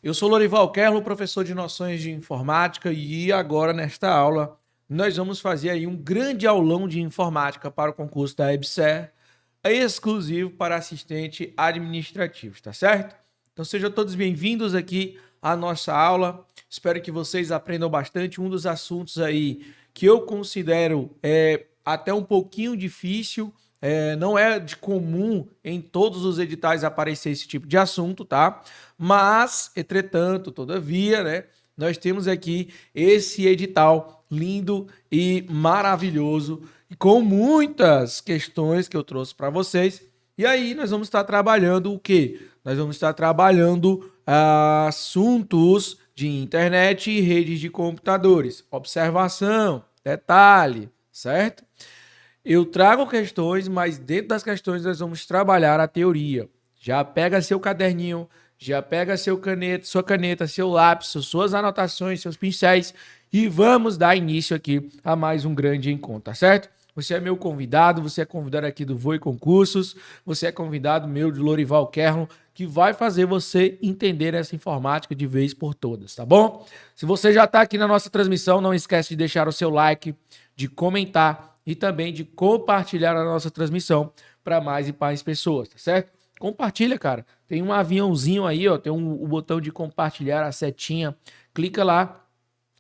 Eu sou Lorival Kerlo, professor de noções de informática, e agora nesta aula nós vamos fazer aí um grande aulão de informática para o concurso da EBSER, exclusivo para assistente administrativo, tá certo? Então sejam todos bem-vindos aqui à nossa aula. Espero que vocês aprendam bastante. Um dos assuntos aí que eu considero até um pouquinho difícil, não é de comum em todos os editais aparecer esse tipo de assunto, tá? Mas, entretanto, todavia, né, nós temos aqui esse edital lindo e maravilhoso, com muitas questões que eu trouxe para vocês. E aí nós vamos estar trabalhando o quê? Nós vamos estar trabalhando assuntos de internet e redes de computadores. Observação, detalhe, certo? Eu trago questões, mas dentro das questões nós vamos trabalhar a teoria. Já pega seu caderninho, já pega sua caneta, seu lápis, suas anotações, seus pincéis e vamos dar início aqui a mais um grande encontro, tá certo? Você é meu convidado, você é convidado aqui do Voe Concursos, você é convidado meu de Lorival Kerlo, que vai fazer você entender essa informática de vez por todas, tá bom? Se você já está aqui na nossa transmissão, não esquece de deixar o seu like, de comentar e também de compartilhar a nossa transmissão para mais e mais pessoas, tá certo? Compartilha, cara. Tem um aviãozinho aí, ó, tem o botão de compartilhar, a setinha. Clica lá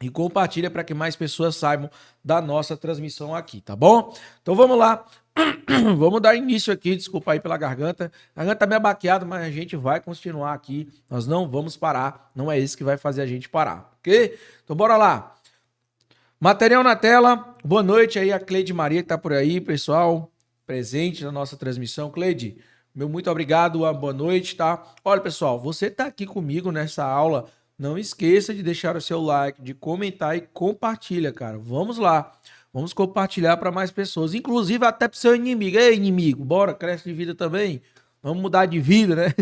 e compartilha para que mais pessoas saibam da nossa transmissão aqui, tá bom? Então vamos lá. Vamos dar início aqui, desculpa aí pela garganta. A garganta tá meio baqueada, mas a gente vai continuar aqui. Nós não vamos parar. Não é isso que vai fazer a gente parar, ok? Então bora lá. Material na tela. Boa noite aí a Cleide Maria que tá por aí, pessoal, presente na nossa transmissão. Cleide, meu muito obrigado, boa noite, tá? Olha, pessoal, você tá aqui comigo nessa aula, não esqueça de deixar o seu like, de comentar e compartilha, cara. Vamos lá. Vamos compartilhar para mais pessoas, inclusive até para seu inimigo. Ei, inimigo, bora, cresce de vida também. Vamos mudar de vida, né?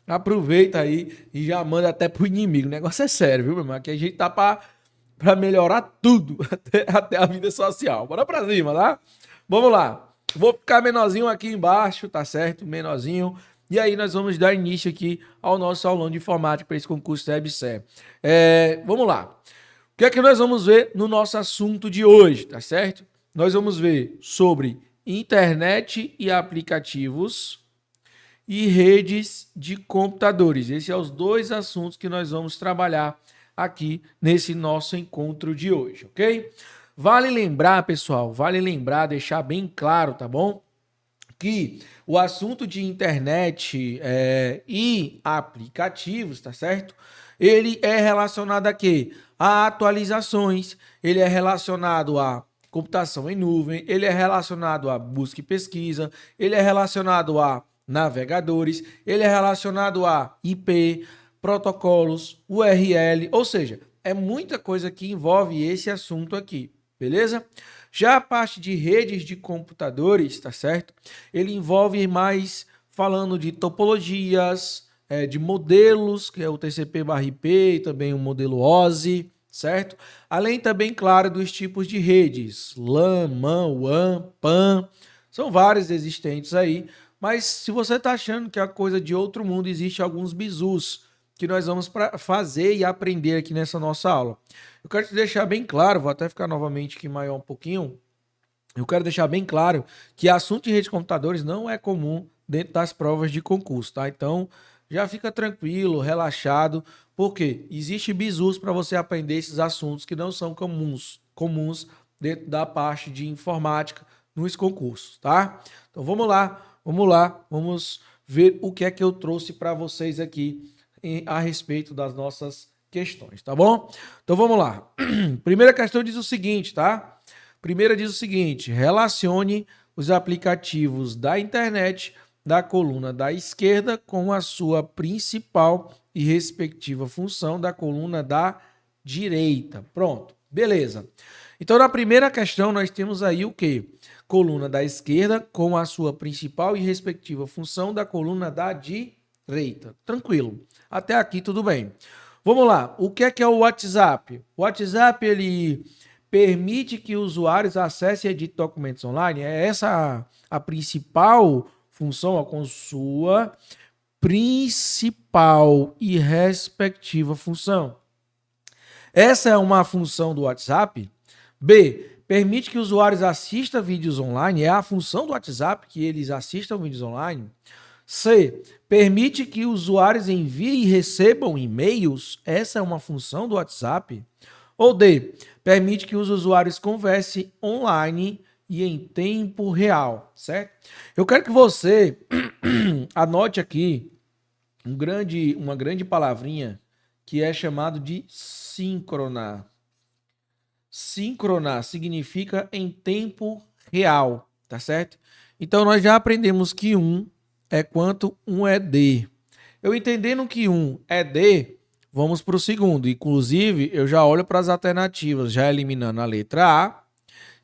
Aproveita aí e já manda até pro inimigo. O negócio é sério, viu, meu irmão? Aqui a gente tá para melhorar tudo, até a vida social. Bora pra cima, tá? Vamos lá. Vou ficar menorzinho aqui embaixo, tá certo? Menorzinho. E aí nós vamos dar início aqui ao nosso aulão de informática para esse concurso da EBSER. Vamos lá. O que é que nós vamos ver no nosso assunto de hoje, tá certo? Nós vamos ver sobre internet e aplicativos e redes de computadores. Esses são os dois assuntos que nós vamos trabalhar aqui nesse nosso encontro de hoje, ok? Vale lembrar, pessoal, deixar bem claro, tá bom? Que o assunto de internet e aplicativos, tá certo? Ele é relacionado a quê? A atualizações, ele é relacionado a computação em nuvem, ele é relacionado a busca e pesquisa, ele é relacionado a navegadores, ele é relacionado a IP, protocolos, URL, ou seja, é muita coisa que envolve esse assunto aqui, beleza? Já a parte de redes de computadores, tá certo? Ele envolve mais falando de topologias, de modelos, que é o TCP/IP e também o modelo OSI, certo? Além também, claro, dos tipos de redes, LAN, MAN, WAN, PAN, são vários existentes aí, mas se você está achando que é coisa de outro mundo, existe alguns bizus que nós vamos fazer e aprender aqui nessa nossa aula. Eu quero te deixar bem claro, vou até ficar novamente aqui maior um pouquinho, eu quero deixar bem claro que assunto de rede de computadores não é comum dentro das provas de concurso, tá? Então, já fica tranquilo, relaxado, porque existe bizus para você aprender esses assuntos que não são comuns dentro da parte de informática nos concursos, tá? Então, vamos lá, vamos ver o que é que eu trouxe para vocês aqui a respeito das nossas questões, tá bom? Então vamos lá. Primeira questão diz o seguinte, tá? Primeira diz o seguinte: relacione os aplicativos da internet da coluna da esquerda com a sua principal e respectiva função da coluna da direita. Pronto, beleza. Então na primeira questão nós temos aí o quê? Coluna da esquerda com a sua principal e respectiva função da coluna da direita. Tranquilo. Até aqui tudo bem. Vamos lá. O que é o WhatsApp? O WhatsApp, ele permite que usuários acessem e editem documentos online. É essa a principal função com sua principal e respectiva função. Essa é uma função do WhatsApp. B, permite que usuários assistam vídeos online. É a função do WhatsApp que eles assistam vídeos online. C, permite que usuários enviem e recebam e-mails. Essa é uma função do WhatsApp. Ou D, permite que os usuários conversem online e em tempo real, certo? Eu quero que você anote aqui uma grande palavrinha que é chamado de síncrona. Síncrona significa em tempo real, tá certo? Então nós já aprendemos que 1 é quanto 1 é D. Eu entendendo que 1 é D, vamos para o segundo. Inclusive, eu já olho para as alternativas, já eliminando a letra A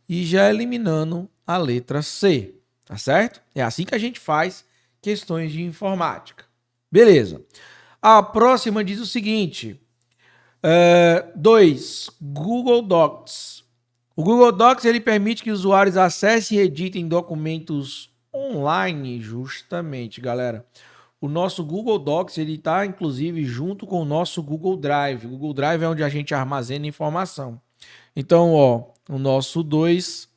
e já eliminando a letra C, tá certo? É assim que a gente faz questões de informática. Beleza. A próxima diz o seguinte: 2. Google Docs. O Google Docs ele permite que usuários acessem e editem documentos online, justamente, galera. O nosso Google Docs ele está, inclusive, junto com o nosso Google Drive. O Google Drive é onde a gente armazena informação. Então, ó, o nosso 2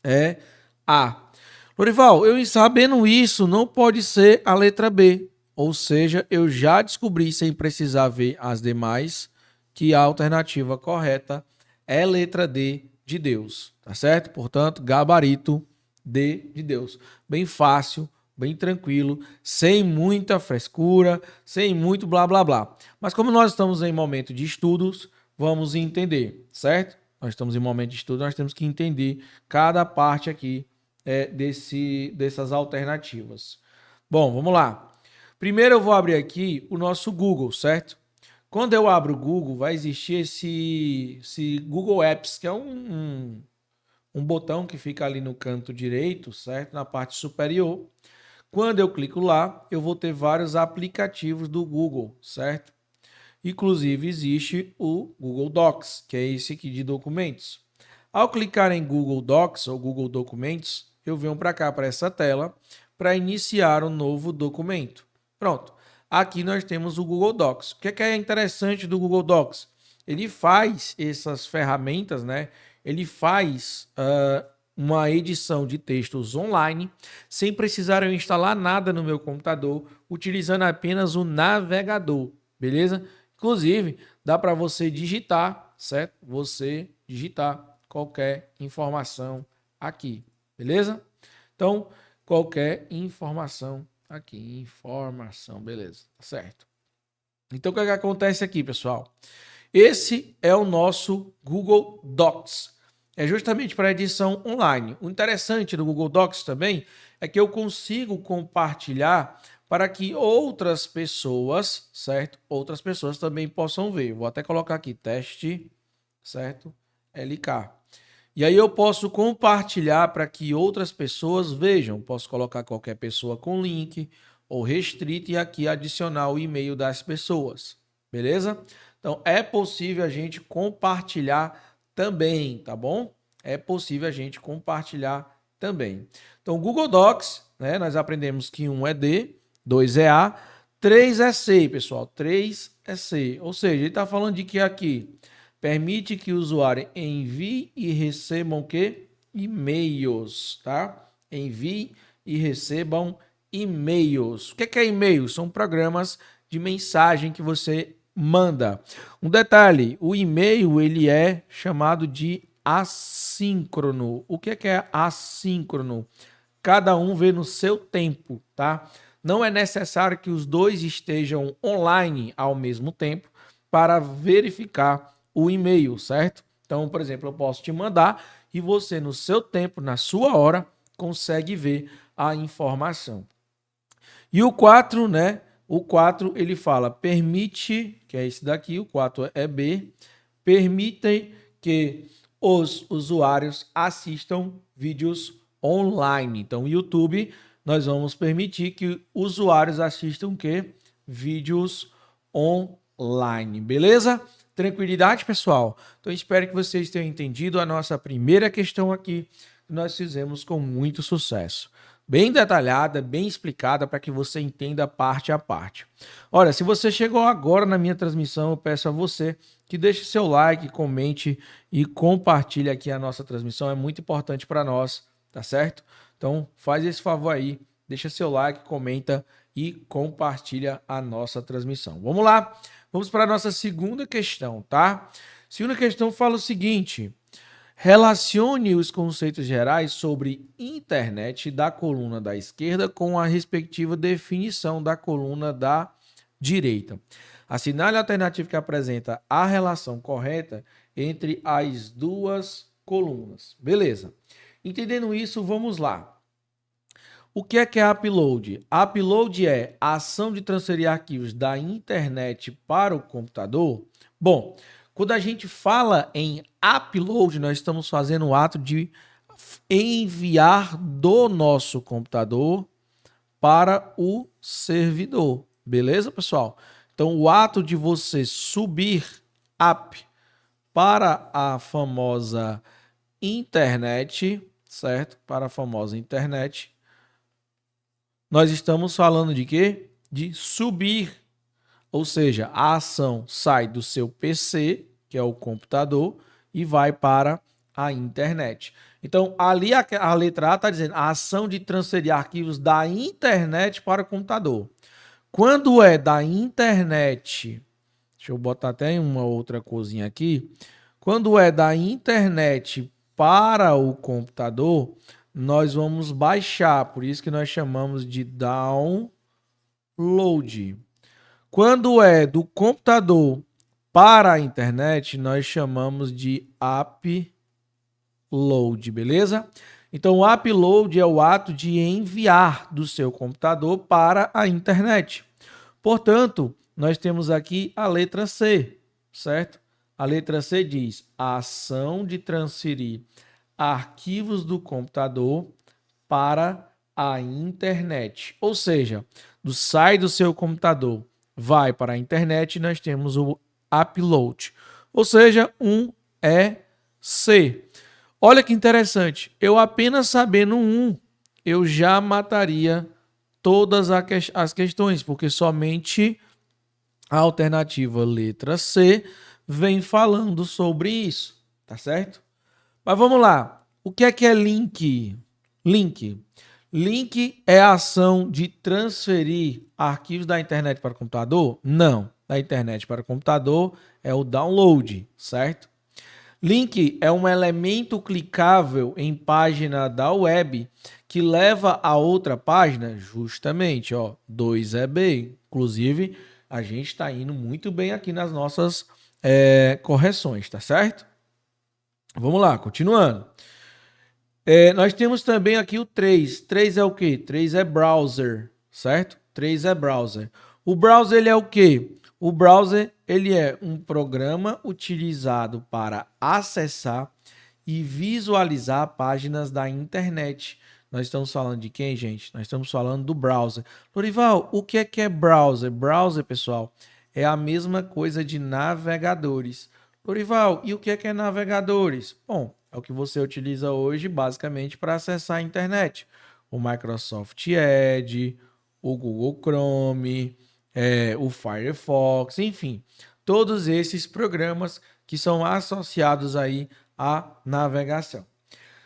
é A. Lorival, eu sabendo isso, não pode ser a letra B. Ou seja, eu já descobri, sem precisar ver as demais, que a alternativa correta é letra D de Deus, tá certo? Portanto, gabarito D de Deus. Bem fácil, bem tranquilo, sem muita frescura, sem muito blá blá blá. Mas como nós estamos em momento de estudos, vamos entender, certo? Nós estamos em momento de estudo, nós temos que entender cada parte aqui dessas alternativas. Bom, vamos lá. Primeiro eu vou abrir aqui o nosso Google, certo? Quando eu abro o Google, vai existir esse Google Apps, que é um botão que fica ali no canto direito, certo? Na parte superior. Quando eu clico lá, eu vou ter vários aplicativos do Google, certo? Inclusive existe o Google Docs, que é esse aqui de documentos. Ao clicar em Google Docs ou Google Documentos, eu venho para cá, para essa tela, para iniciar um novo documento. Pronto. Aqui nós temos o Google Docs. O que é interessante do Google Docs? Ele faz essas ferramentas, né? Ele faz uma edição de textos online sem precisar eu instalar nada no meu computador, utilizando apenas o navegador, beleza? Inclusive, dá para você digitar, certo? Você digitar qualquer informação aqui, beleza? Então, qualquer informação aqui, beleza, tá certo. Então, o que acontece aqui, pessoal? Esse é o nosso Google Docs. É justamente para edição online. O interessante do Google Docs também é que eu consigo compartilhar para que outras pessoas, certo? Outras pessoas também possam ver. Vou até colocar aqui, teste, certo? LK. E aí eu posso compartilhar para que outras pessoas vejam. Posso colocar qualquer pessoa com link ou restrito e aqui adicionar o e-mail das pessoas. Beleza? Então é possível a gente compartilhar também, tá bom? É possível a gente compartilhar também. Então o Google Docs, né, nós aprendemos que 1 é D, 2 é A, 3 é C, pessoal. 3 é C. Ou seja, ele está falando de que aqui permite que o usuário envie e recebam o quê? E-mails, tá? Envie e recebam e-mails. O que é e-mail? São programas de mensagem que você manda. Um detalhe, o e-mail ele é chamado de assíncrono. O que é assíncrono? Cada um vê no seu tempo, tá? Não é necessário que os dois estejam online ao mesmo tempo para verificar o e-mail, certo? Então, por exemplo, eu posso te mandar e você, no seu tempo, na sua hora, consegue ver a informação. E o 4, né? O 4, ele fala, permite, que é esse daqui, o 4 é B, permitem que os usuários assistam vídeos online. Então, YouTube, nós vamos permitir que usuários assistam o quê? Vídeos online, beleza? Tranquilidade, pessoal? Então, espero que vocês tenham entendido a nossa primeira questão aqui, que nós fizemos com muito sucesso. bem detalhada, bem explicada para que você entenda parte a parte. Olha, se você chegou agora na minha transmissão, eu peço a você que deixe seu like, comente e compartilhe aqui a nossa transmissão, é muito importante para nós, tá certo? Então faz esse favor aí, deixa seu like, comenta e compartilha a nossa transmissão. Vamos lá, vamos para a nossa segunda questão, tá? Segunda questão fala o seguinte: relacione os conceitos gerais sobre internet da coluna da esquerda com a respectiva definição da coluna da direita. Assinale a alternativa que apresenta a relação correta entre as duas colunas. Beleza. Entendendo isso, vamos lá. O que é upload? Upload é a ação de transferir arquivos da internet para o computador. Bom, quando a gente fala em upload, nós estamos fazendo o ato de enviar do nosso computador para o servidor. Beleza, pessoal? Então, o ato de você subir para a famosa internet, certo? Para a famosa internet, nós estamos falando de quê? De subir. Ou seja, a ação sai do seu PC, que é o computador, e vai para a internet. Então, ali a letra A está dizendo a ação de transferir arquivos da internet para o computador. Quando é da internet, deixa eu botar até uma outra coisinha aqui. Quando é da internet para o computador, nós vamos baixar, por isso que nós chamamos de download. Quando é do computador para a internet, nós chamamos de upload, beleza? Então, o upload é o ato de enviar do seu computador para a internet. Portanto, nós temos aqui a letra C, certo? A letra C diz a ação de transferir arquivos do computador para a internet. Ou seja, sai do seu computador, vai para a internet, nós temos o upload. Ou seja, é C. Olha que interessante, eu apenas sabendo eu já mataria todas as questões, porque somente a alternativa letra C vem falando sobre isso, tá certo? Mas vamos lá, o que é link? Link é a ação de transferir arquivos da internet para o computador? Não, da internet para o computador é o download, certo? Link é um elemento clicável em página da web que leva a outra página, justamente, ó, 2EB. Inclusive, a gente está indo muito bem aqui nas nossas correções, tá certo? Vamos lá, continuando. Nós temos também aqui o 3. 3 é o quê? 3 é browser, certo? 3 é browser. O browser ele é o quê? O browser ele é um programa utilizado para acessar e visualizar páginas da internet. Nós estamos falando de quem, gente? Nós estamos falando do browser. Lorival, o que é browser? Browser, pessoal, é a mesma coisa de navegadores. Lorival, e o que é navegadores? Bom, é o que você utiliza hoje basicamente para acessar a internet. O Microsoft Edge, o Google Chrome, o Firefox, enfim, todos esses programas que são associados aí à navegação.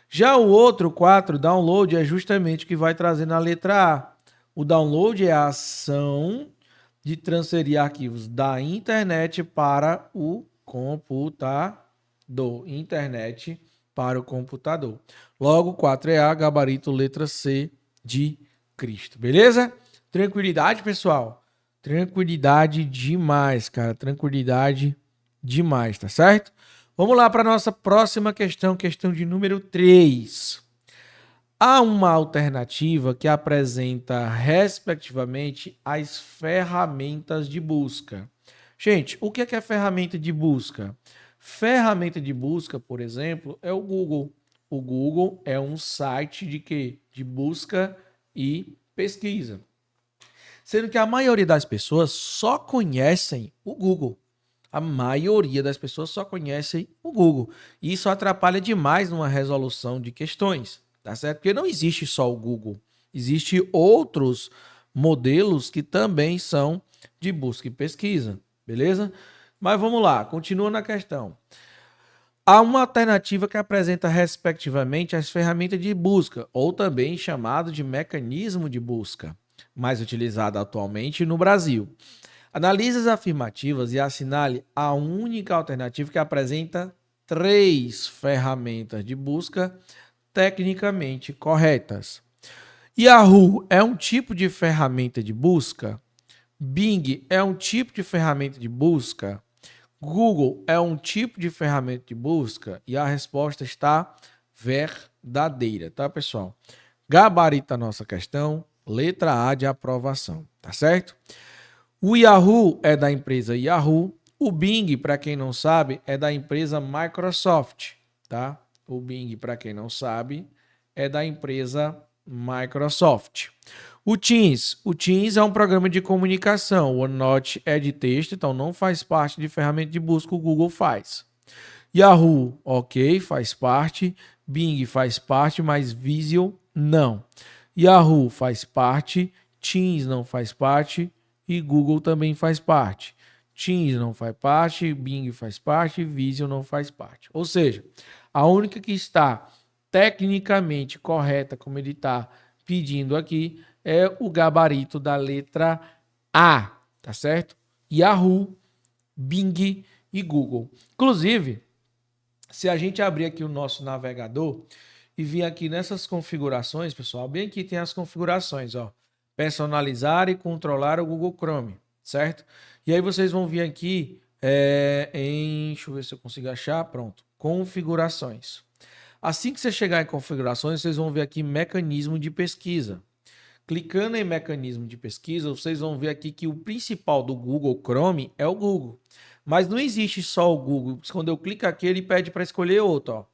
Já o outro 4, download, é justamente o que vai trazer na letra A. O download é a ação de transferir arquivos da internet para o computador. Internet para o computador. Logo, 4A, gabarito letra C de Cristo. Beleza? Tranquilidade, pessoal? Tranquilidade demais, cara. Tranquilidade demais, tá certo? Vamos lá para a nossa próxima questão, questão de número 3. Há uma alternativa que apresenta, respectivamente, as ferramentas de busca. Gente, o que é ferramenta de busca? Ferramenta de busca, por exemplo, é o Google. O Google é um site de quê? De busca e pesquisa. Sendo que a maioria das pessoas só conhecem o Google. A maioria das pessoas só conhecem o Google. E isso atrapalha demais numa resolução de questões, tá certo? Porque não existe só o Google. Existem outros modelos que também são de busca e pesquisa, beleza? Mas vamos lá, continua na questão. Há uma alternativa que apresenta respectivamente as ferramentas de busca, ou também chamado de mecanismo de busca, mais utilizado atualmente no Brasil. Analise as afirmativas e assinale a única alternativa que apresenta 3 ferramentas de busca tecnicamente corretas. Yahoo é um tipo de ferramenta de busca? Bing é um tipo de ferramenta de busca? Google é um tipo de ferramenta de busca? E a resposta está verdadeira, tá, pessoal? Gabarita a nossa questão, letra A de aprovação, tá certo? O Yahoo é da empresa Yahoo. O Bing, para quem não sabe, é da empresa Microsoft, tá? O Bing, para quem não sabe, é da empresa Microsoft. O Teams é um programa de comunicação. O OneNote é de texto, então não faz parte de ferramenta de busca, o Google faz. Yahoo, ok, faz parte. Bing faz parte, mas Visio não. Yahoo faz parte, Teams não faz parte e Google também faz parte. Teams não faz parte, Bing faz parte, Visio não faz parte. Ou seja, a única que está tecnicamente correta, como ele está pedindo aqui, é o gabarito da letra A, tá certo? Yahoo, Bing e Google. Inclusive, se a gente abrir aqui o nosso navegador e vir aqui nessas configurações, pessoal, bem aqui tem as configurações, ó. Personalizar e controlar o Google Chrome, certo? E aí vocês vão vir aqui deixa eu ver se eu consigo achar, pronto, configurações. Assim que você chegar em configurações, vocês vão ver aqui mecanismo de pesquisa. Clicando em mecanismo de pesquisa, vocês vão ver aqui que o principal do Google Chrome é o Google. Mas não existe só o Google. Quando eu clico aqui, ele pede para escolher outro. Ó.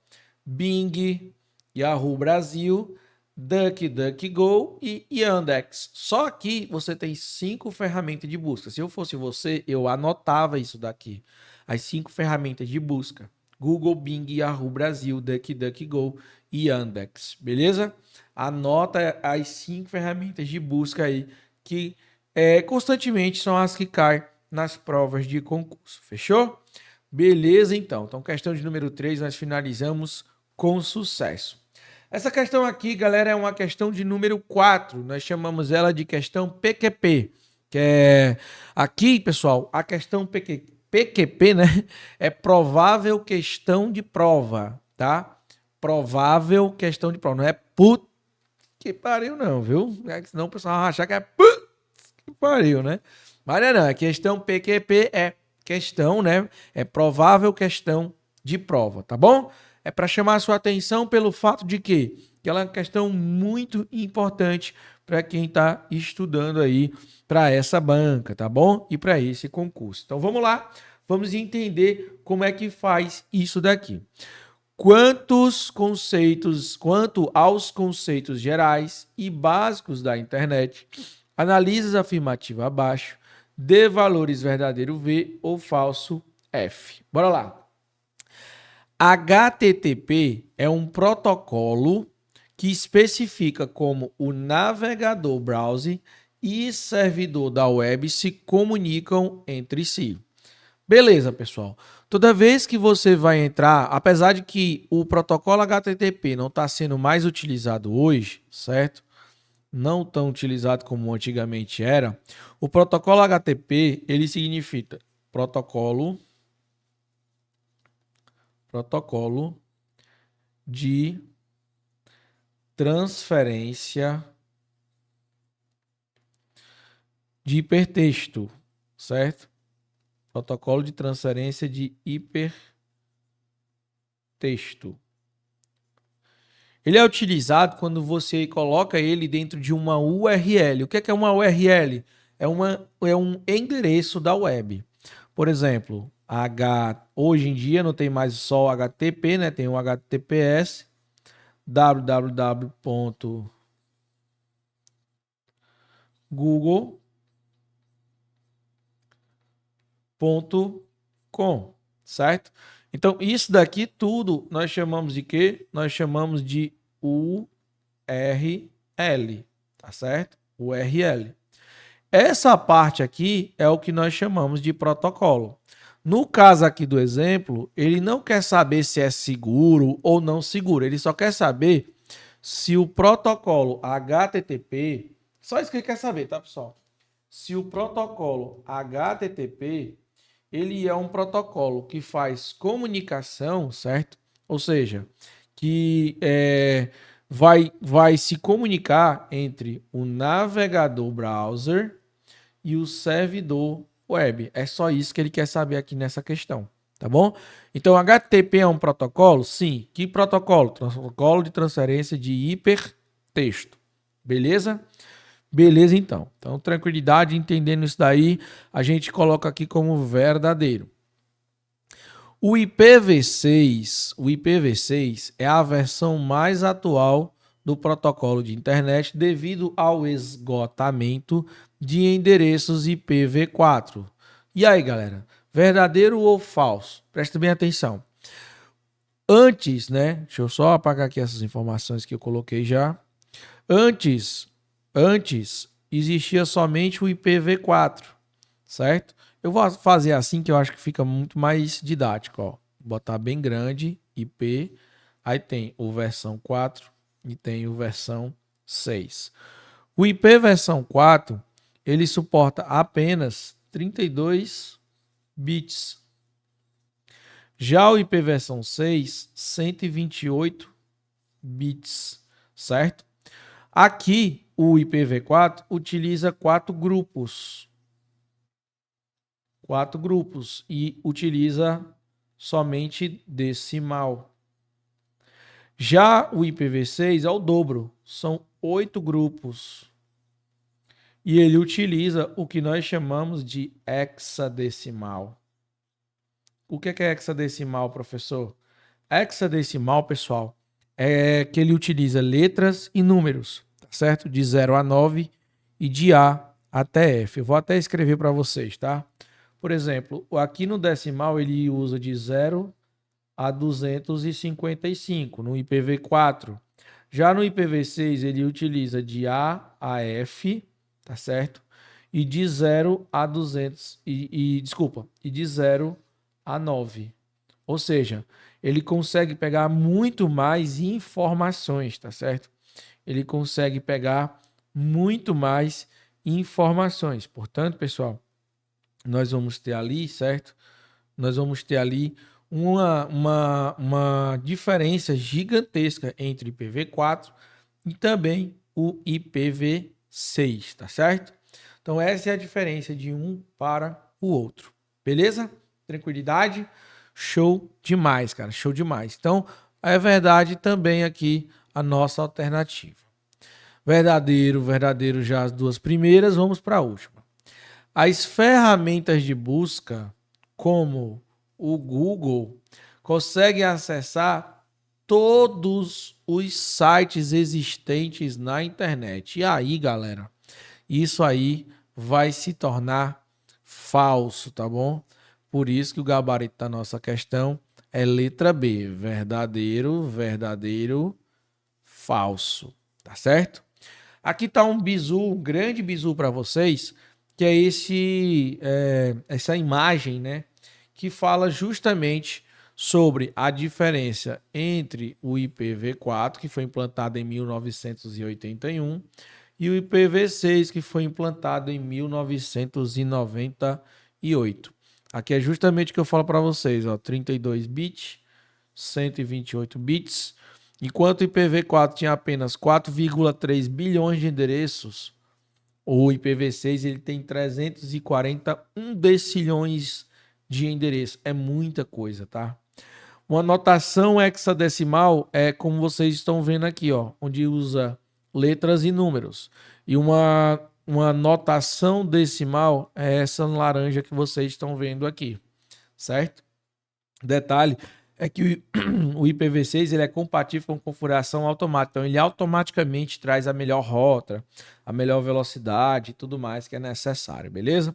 Bing, Yahoo Brasil, DuckDuckGo e Yandex. Só aqui você tem 5 ferramentas de busca. Se eu fosse você, eu anotava isso daqui. As 5 ferramentas de busca. Google, Bing, Yahoo Brasil, DuckDuckGo e Yandex. Beleza? Anota as 5 ferramentas de busca aí que constantemente são as que caem nas provas de concurso. Fechou? Beleza, então. Então, questão de número 3, nós finalizamos com sucesso. Essa questão aqui, galera, é uma questão de número 4. Nós chamamos ela de questão PQP. Que é aqui, pessoal, a questão PQP, né? É provável questão de prova, tá? Provável questão de prova. Não é put que pariu, não, viu? Senão o pessoal vai achar que é put que pariu, né? Mas não, a questão PQP é questão, né? É provável questão de prova, tá bom? É para chamar a sua atenção pelo fato de que ela é uma questão muito importante para quem está estudando aí para essa banca, tá bom? E para esse concurso. Então vamos lá, vamos entender como é que faz isso daqui. Quanto aos conceitos gerais e básicos da internet, analise a afirmativa abaixo, dê valores verdadeiro V ou falso F. Bora lá. HTTP é um protocolo que especifica como o navegador browser e servidor da web se comunicam entre si. Beleza, pessoal. Toda vez que você vai entrar, apesar de que o protocolo HTTP não está sendo mais utilizado hoje, certo? Não tão utilizado como antigamente era, o protocolo HTTP, ele significa protocolo de transferência de hipertexto, certo? Protocolo de transferência de hipertexto. Ele é utilizado quando você coloca ele dentro de uma URL. O que é uma URL? É um endereço da web. Por exemplo, hoje em dia não tem mais só o HTTP, né? Tem o HTTPS, www.google.com, certo? Então, isso daqui tudo nós chamamos de quê? Nós chamamos de URL, tá certo? URL. Essa parte aqui é o que nós chamamos de protocolo. No caso aqui do exemplo, ele não quer saber se é seguro ou não seguro, ele só quer saber se o protocolo HTTP, só isso que ele quer saber, tá, pessoal? Se o protocolo HTTP, ele é um protocolo que faz comunicação, certo? Ou seja, que vai se comunicar entre o navegador browser e o servidor web. É só isso que ele quer saber aqui nessa questão, tá bom? Então, HTTP é um protocolo? Sim. Que protocolo? Protocolo de transferência de hipertexto. Beleza? Beleza, então. Então, tranquilidade, entendendo isso daí, a gente coloca aqui como verdadeiro. O IPv6 é a versão mais atual do protocolo de internet devido ao esgotamento de endereços IPv4. E aí, galera, verdadeiro ou falso? Presta bem atenção. Antes, né? Deixa eu só apagar aqui essas informações que eu coloquei já. Antes existia somente o IPv4, certo? Eu vou fazer assim que eu acho que fica muito mais didático, ó. Botar bem grande, IP, aí tem o versão 4 e tem o versão 6. O IP versão 4, ele suporta apenas 32 bits. Já o IP versão 6, 128 bits, certo? Aqui, o IPv4 utiliza 4 grupos. 4 grupos e utiliza somente decimal. Já o IPv6 é o dobro, são 8 grupos. E ele utiliza o que nós chamamos de hexadecimal. O que é hexadecimal, professor? Hexadecimal, pessoal, é que ele utiliza letras e números, tá certo? De 0 a 9 e de A até F. Eu vou até escrever para vocês, tá? Por exemplo, aqui no decimal ele usa de 0 a 255 no IPv4. Já no IPv6 ele utiliza de A a F, tá certo? E de 0 a 200 e de 0 a 9. Ou seja, ele consegue pegar muito mais informações, tá certo? Ele consegue pegar muito mais informações. Portanto, pessoal, nós vamos ter ali, certo? Nós vamos ter ali uma diferença gigantesca entre o IPv4 e também o IPv6, tá certo? Então, essa é a diferença de um para o outro. Beleza? Tranquilidade? Show demais, cara. Show demais. Então, é verdade também aqui a nossa alternativa. Verdadeiro, verdadeiro já as duas primeiras. Vamos para a última. As ferramentas de busca, como o Google, conseguem acessar todos os sites existentes na internet. E aí, galera, isso aí vai se tornar falso, tá bom? Por isso que o gabarito da nossa questão é letra B, verdadeiro, verdadeiro, falso, tá certo? Aqui tá um bizu, um grande bizu para vocês, que é essa imagem, né, que fala justamente sobre a diferença entre o IPv4, que foi implantado em 1981, e o IPv6, que foi implantado em 1998. Aqui é justamente o que eu falo para vocês, ó, 32 bits, 128 bits, enquanto o IPv4 tinha apenas 4,3 bilhões de endereços, o IPv6 ele tem 341 decilhões de endereços. É muita coisa, tá? Uma notação hexadecimal é como vocês estão vendo aqui, ó, onde usa letras e números. E uma notação decimal é essa laranja que vocês estão vendo aqui, certo? Detalhe é que o IPv6 ele é compatível com configuração automática, então ele automaticamente traz a melhor rota, a melhor velocidade e tudo mais que é necessário, beleza?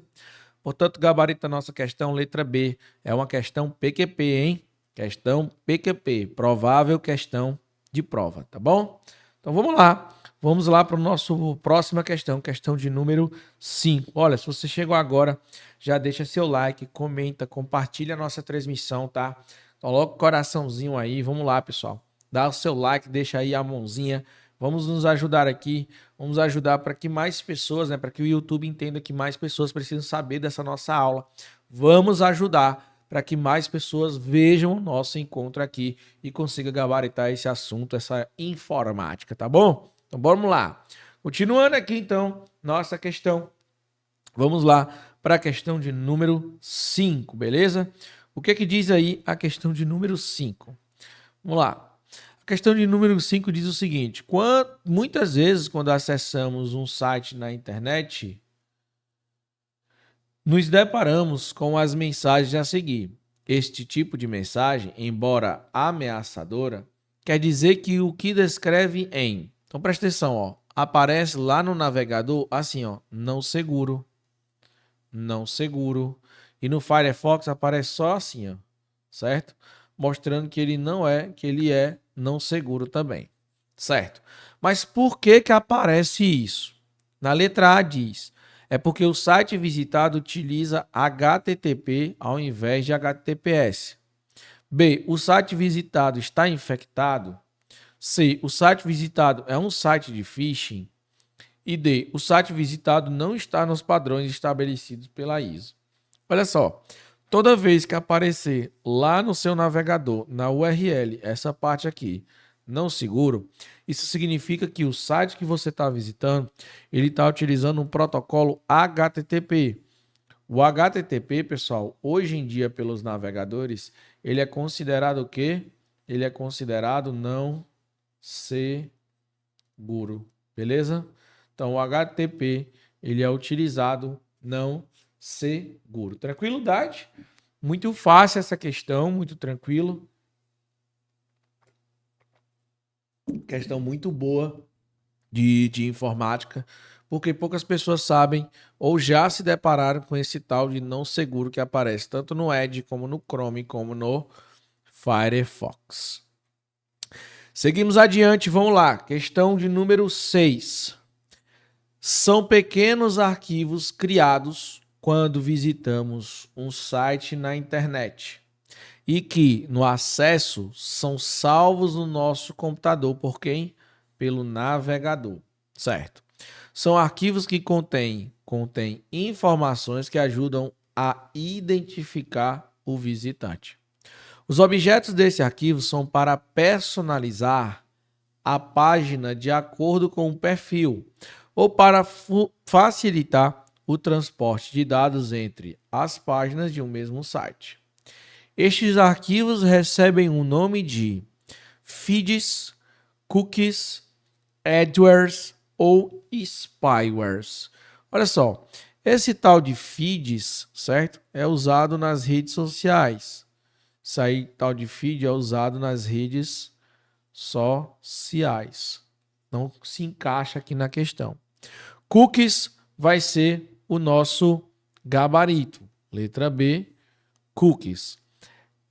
Portanto, gabarito da nossa questão, letra B, é uma questão PQP, hein? Questão PQP, provável questão de prova, tá bom? Então vamos lá. Vamos lá para a nossa próxima questão, questão de número 5. Olha, se você chegou agora, já deixa seu like, comenta, compartilha a nossa transmissão, tá? Coloca o coraçãozinho aí, vamos lá, pessoal. Dá o seu like, deixa aí a mãozinha. Vamos nos ajudar aqui, vamos ajudar para que mais pessoas, né, para que o YouTube entenda que mais pessoas precisam saber dessa nossa aula. Vamos ajudar para que mais pessoas vejam o nosso encontro aqui e consigam gabaritar esse assunto, essa informática, tá bom? Então, vamos lá. Continuando aqui, então, nossa questão. Vamos lá para a questão de número 5, beleza? O que é que diz aí a questão de número 5? Vamos lá. A questão de número 5 diz o seguinte: muitas vezes, quando acessamos um site na internet, nos deparamos com as mensagens a seguir. Este tipo de mensagem, embora ameaçadora, quer dizer que o que descreve em... Então presta atenção, ó. Aparece lá no navegador assim, ó, não seguro. Não seguro. E no Firefox aparece só assim, ó, certo? Mostrando que ele não é, que ele é não seguro também, certo? Mas por que que aparece isso? Na letra A diz: é porque o site visitado utiliza HTTP ao invés de HTTPS. B, o site visitado está infectado. C, o site visitado é um site de phishing. E D, o site visitado não está nos padrões estabelecidos pela ISO. Olha só, toda vez que aparecer lá no seu navegador, na URL, essa parte aqui, não seguro, isso significa que o site que você está visitando, ele está utilizando um protocolo HTTP. O HTTP, pessoal, hoje em dia pelos navegadores, ele é considerado o quê? Ele é considerado não seguro, beleza? Então, o HTTP, ele é utilizado não seguro. Tranquilidade? Muito fácil essa questão, muito tranquilo. Questão muito boa de informática, porque poucas pessoas sabem ou já se depararam com esse tal de não seguro que aparece tanto no Edge, como no Chrome, como no Firefox. Seguimos adiante, vamos lá. Questão de número 6. São pequenos arquivos criados quando visitamos um site na internet e que, no acesso, são salvos no nosso computador por quem? Pelo navegador, certo? São arquivos que contêm informações que ajudam a identificar o visitante. Os objetos desse arquivo são para personalizar a página de acordo com o perfil ou para facilitar o transporte de dados entre as páginas de um mesmo site. Estes arquivos recebem o nome de feeds, cookies, adwares ou spywares. Olha só, esse tal de feeds, certo? É usado nas redes sociais. Isso aí, tal de feed, é usado nas redes sociais. Não se encaixa aqui na questão. Cookies vai ser o nosso gabarito. Letra B, cookies.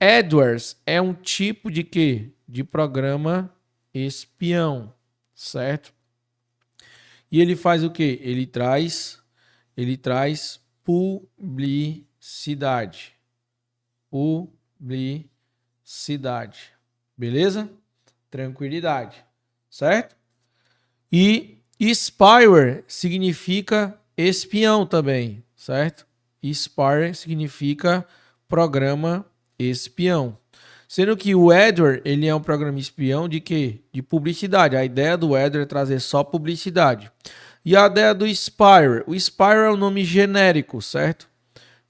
AdWords é um tipo de quê? De programa espião, certo? E ele faz o quê? Ele traz publicidade. Publicidade. Beleza? Tranquilidade, certo? E spyware significa espião também, certo? Spyware significa programa espião. Sendo que o adware, ele é um programa espião de quê? De publicidade. A ideia do adware é trazer só publicidade. E a ideia do spyware? O spyware é um nome genérico, certo?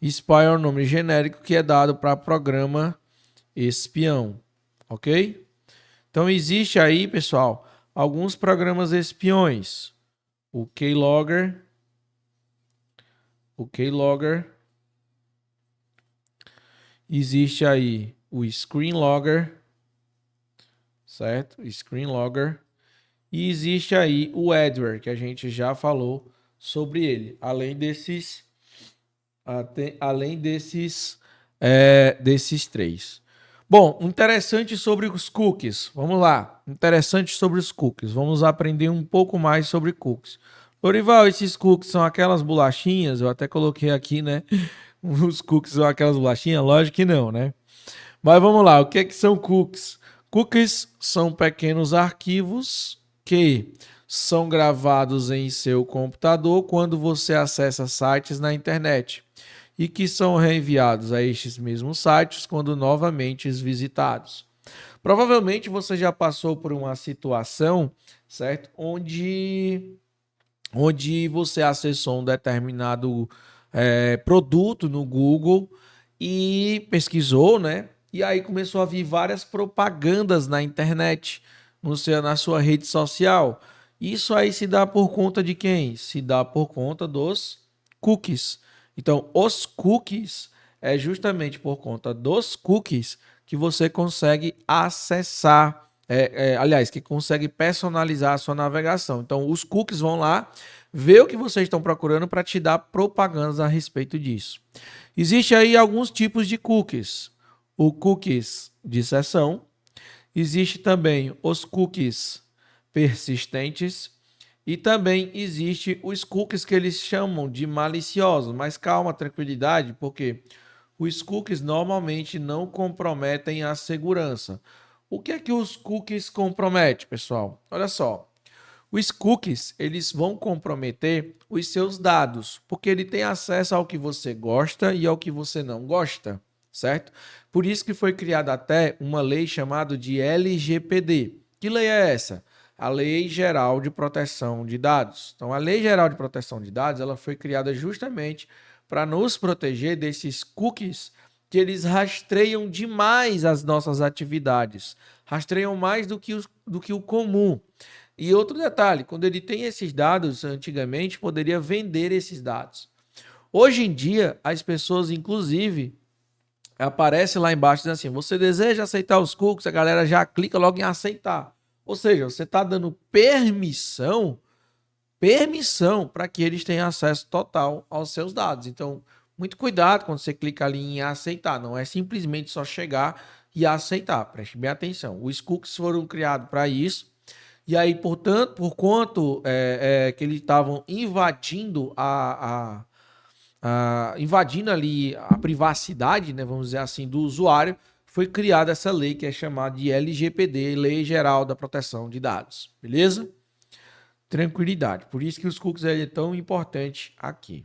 Spyware é um nome genérico que é dado para programa espião, ok? Então existe aí, pessoal, alguns programas espiões. O Keylogger. Existe aí o Screenlogger, certo? Screenlogger. E existe aí o adware, que a gente já falou sobre ele. Além desses três. Bom, interessante sobre os cookies. Vamos lá. Interessante sobre os cookies. Vamos aprender um pouco mais sobre cookies. Lorival, esses cookies são aquelas bolachinhas? Eu até coloquei aqui, né? Os cookies são aquelas bolachinhas? Lógico que não, né? Mas vamos lá. O que é que são cookies? Cookies são pequenos arquivos que são gravados em seu computador quando você acessa sites na internet e que são reenviados a estes mesmos sites quando novamente visitados. Provavelmente você já passou por uma situação, certo? Onde você acessou um determinado produto no Google e pesquisou, né? E aí começou a vir várias propagandas na internet, na sua rede social. Isso aí se dá por conta de quem? Se dá por conta dos cookies. Então, os cookies é justamente por conta dos cookies que você consegue acessar, aliás, que consegue personalizar a sua navegação. Então, os cookies vão lá ver o que vocês estão procurando para te dar propagandas a respeito disso. Existe aí alguns tipos de cookies. O cookies de seção, existe também os cookies persistentes e também existe os cookies que eles chamam de maliciosos. Mas calma, tranquilidade, porque os cookies normalmente não comprometem a segurança. O que é que os cookies comprometem, pessoal? Olha só. Os cookies, eles vão comprometer os seus dados, porque ele tem acesso ao que você gosta e ao que você não gosta, certo? Por isso que foi criada até uma lei chamada de LGPD. Que lei é essa? A Lei Geral de Proteção de Dados. Então, a Lei Geral de Proteção de Dados, ela foi criada justamente para nos proteger desses cookies que eles rastreiam demais as nossas atividades, rastreiam mais do que o comum. E outro detalhe, quando ele tem esses dados, antigamente poderia vender esses dados. Hoje em dia, as pessoas, inclusive, aparece lá embaixo dizendo assim: você deseja aceitar os cookies? A galera já clica logo em aceitar. Ou seja, você está dando permissão para que eles tenham acesso total aos seus dados. Então, muito cuidado quando você clica ali em aceitar. Não é simplesmente só chegar e aceitar. Preste bem atenção. Os cookies foram criados para isso. E aí, portanto, por quanto que eles estavam invadindo ali a privacidade, né, vamos dizer assim, do usuário, foi criada essa lei que é chamada de LGPD, Lei Geral da Proteção de Dados. Beleza? Tranquilidade. Por isso que os cookies é tão importante aqui.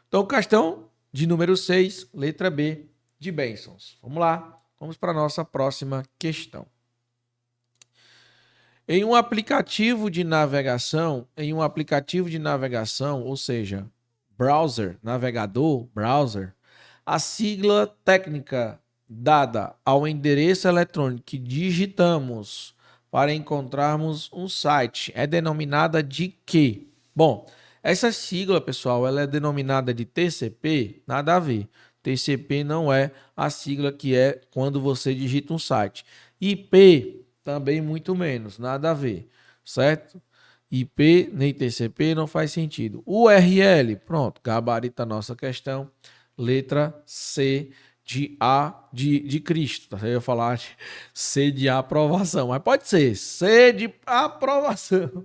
Então, questão de número 6, letra B, de bênçãos. Vamos lá. Vamos para a nossa próxima questão. Em um aplicativo de navegação, ou seja, browser, a sigla técnica dada ao endereço eletrônico que digitamos para encontrarmos um site é denominada de quê? Bom, essa sigla, pessoal, ela é denominada de TCP? Nada a ver. TCP não é a sigla que é quando você digita um site. IP também muito menos, nada a ver, certo? IP nem TCP não faz sentido. URL, pronto, gabarita a nossa questão. Letra C de Cristo. Eu ia falar de C de aprovação, mas pode ser C de aprovação.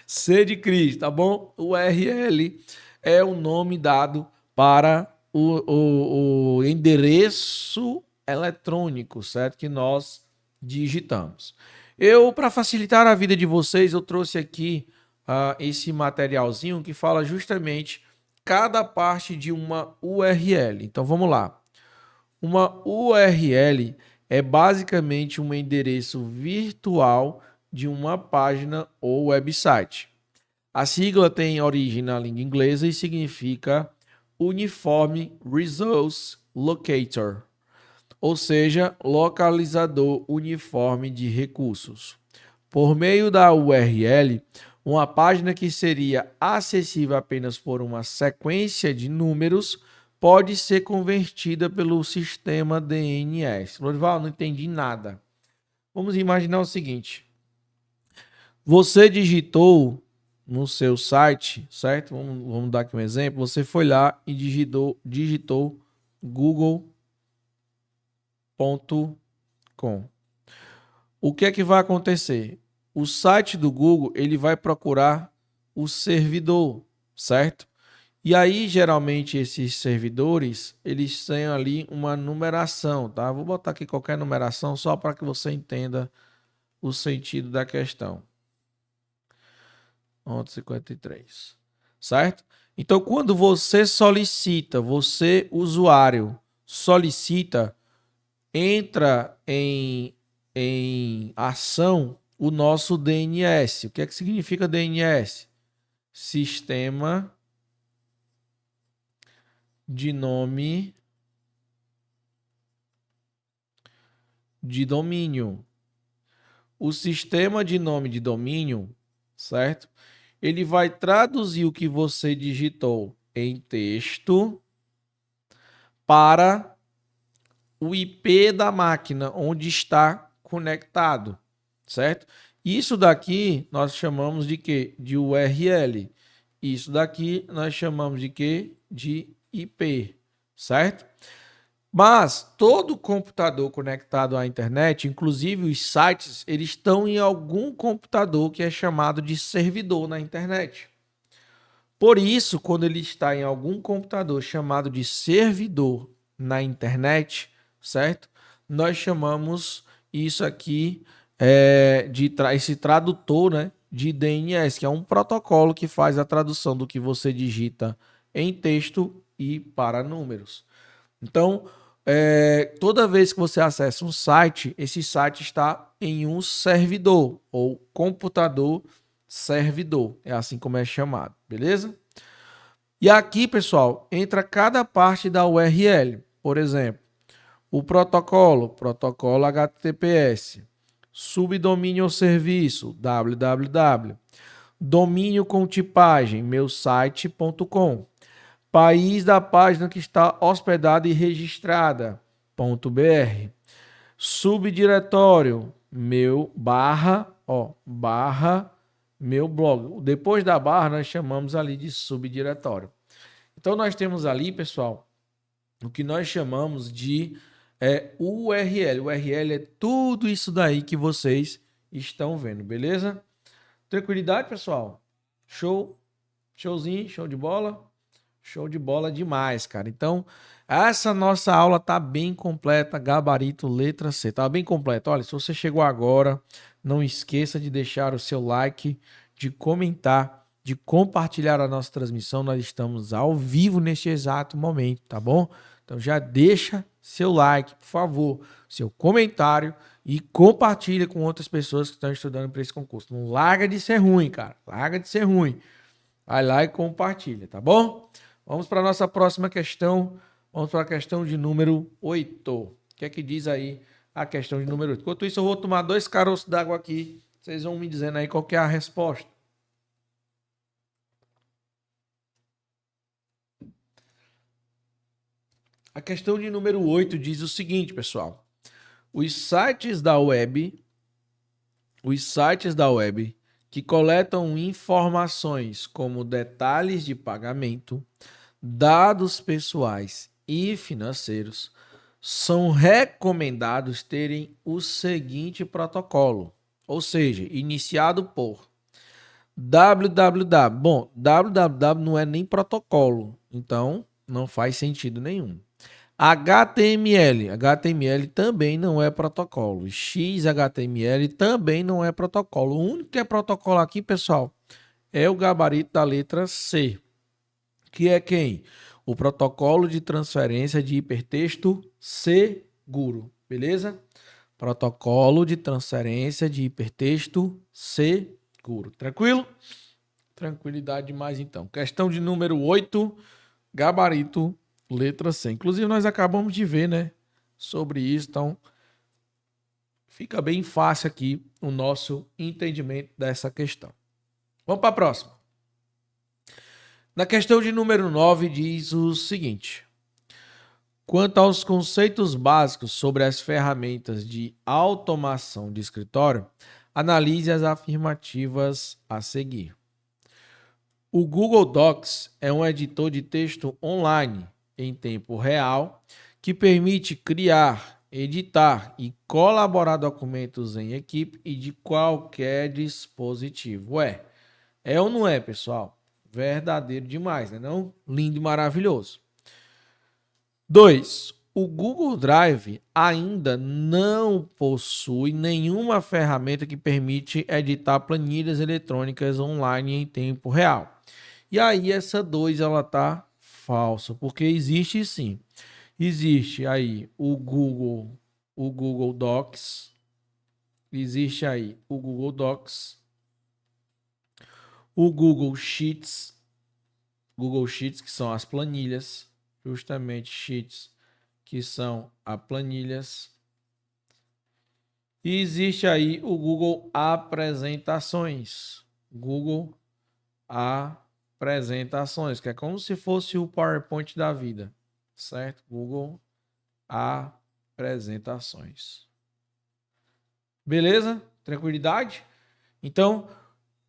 C de Cristo, tá bom? URL é o nome dado para o endereço eletrônico, certo? Que nós digitamos. Para facilitar a vida de vocês, eu trouxe aqui esse materialzinho que fala justamente cada parte de uma URL. Então vamos lá. Uma URL é basicamente um endereço virtual de uma página ou website. A sigla tem origem na língua inglesa e significa Uniform Resource Locator, ou seja, localizador uniforme de recursos. Por meio da URL, uma página que seria acessível apenas por uma sequência de números pode ser convertida pelo sistema DNS. Lorival, não entendi nada. Vamos imaginar o seguinte. Você digitou no seu site, certo? Vamos dar aqui um exemplo. Você foi lá e digitou Google O que é que vai acontecer? O site do Google, ele vai procurar o servidor, certo? E aí, geralmente, esses servidores, eles têm ali uma numeração, tá? Vou botar aqui qualquer numeração só para que você entenda o sentido da questão. 53, certo? Então, quando você solicita, você, usuário, solicita, entra em ação o nosso DNS. O que é que significa DNS? Sistema de nome de domínio. O sistema de nome de domínio, certo? Ele vai traduzir o que você digitou em texto para o IP da máquina onde está conectado, certo? Isso daqui nós chamamos de quê? De URL. Isso daqui nós chamamos de quê? De IP, certo? Mas todo computador conectado à internet, inclusive os sites, eles estão em algum computador que é chamado de servidor na internet. Por isso, quando ele está em algum computador chamado de servidor na internet, certo? Nós chamamos isso aqui esse tradutor, né, de DNS, que é um protocolo que faz a tradução do que você digita em texto e para números. Então, toda vez que você acessa um site, esse site está em um servidor ou computador servidor. É assim como é chamado, beleza? E aqui, pessoal, entra cada parte da URL. Por exemplo, o protocolo HTTPS, subdomínio ou serviço, www, domínio com tipagem, meusite.com, país da página que está hospedada e registrada, .br. Subdiretório, meu blog. Depois da barra, nós chamamos ali de subdiretório. Então, nós temos ali, pessoal, o que nós chamamos de URL. URL é tudo isso daí que vocês estão vendo, beleza? Tranquilidade, pessoal? Show? Showzinho, show de bola? Show de bola demais, cara. Então, essa nossa aula tá bem completa, gabarito, letra C. Tá bem completa. Olha, se você chegou agora, não esqueça de deixar o seu like, de comentar, de compartilhar a nossa transmissão. Nós estamos ao vivo neste exato momento, tá bom? Então já deixa seu like, por favor, seu comentário e compartilha com outras pessoas que estão estudando para esse concurso. Não larga de ser ruim, cara. Larga de ser ruim. Vai lá e compartilha, tá bom? Vamos para a nossa próxima questão. Vamos para a questão de número 8. O que é que diz aí a questão de número 8? Enquanto isso, eu vou tomar 2 caroços d'água aqui. Vocês vão me dizendo aí qual que é a resposta. A questão de número 8 diz o seguinte, pessoal. Os sites da web que coletam informações como detalhes de pagamento, dados pessoais e financeiros, são recomendados terem o seguinte protocolo, ou seja, iniciado por www. Bom, www não é nem protocolo, então não faz sentido nenhum. HTML também não é protocolo. XHTML também não é protocolo. O único que é protocolo aqui, pessoal, é o gabarito da letra C, que é quem? O protocolo de transferência de hipertexto seguro, beleza? Protocolo de transferência de hipertexto seguro. Tranquilo? Tranquilidade demais, então. Questão de número 8, gabarito, letra C. Inclusive, nós acabamos de ver, né, sobre isso, então fica bem fácil aqui o nosso entendimento dessa questão. Vamos para a próxima. Na questão de número 9 diz o seguinte: quanto aos conceitos básicos sobre as ferramentas de automação de escritório, analise as afirmativas a seguir. O Google Docs é um editor de texto online em tempo real que permite criar, editar e colaborar documentos em equipe e de qualquer dispositivo. Ué, é ou não é, pessoal? Verdadeiro demais, né? Não? Lindo e maravilhoso. 2. O Google Drive ainda não possui nenhuma ferramenta que permite editar planilhas eletrônicas online em tempo real. E aí essa 2 ela tá falsa, porque existe sim. Existe aí o Google Docs, existe aí o Google Docs, o Google Sheets que são as planilhas, justamente Sheets que são as planilhas. E existe aí o Google Apresentações. Google Apresentações, que é como se fosse o PowerPoint da vida, certo? Google Apresentações. Beleza? Tranquilidade? Então,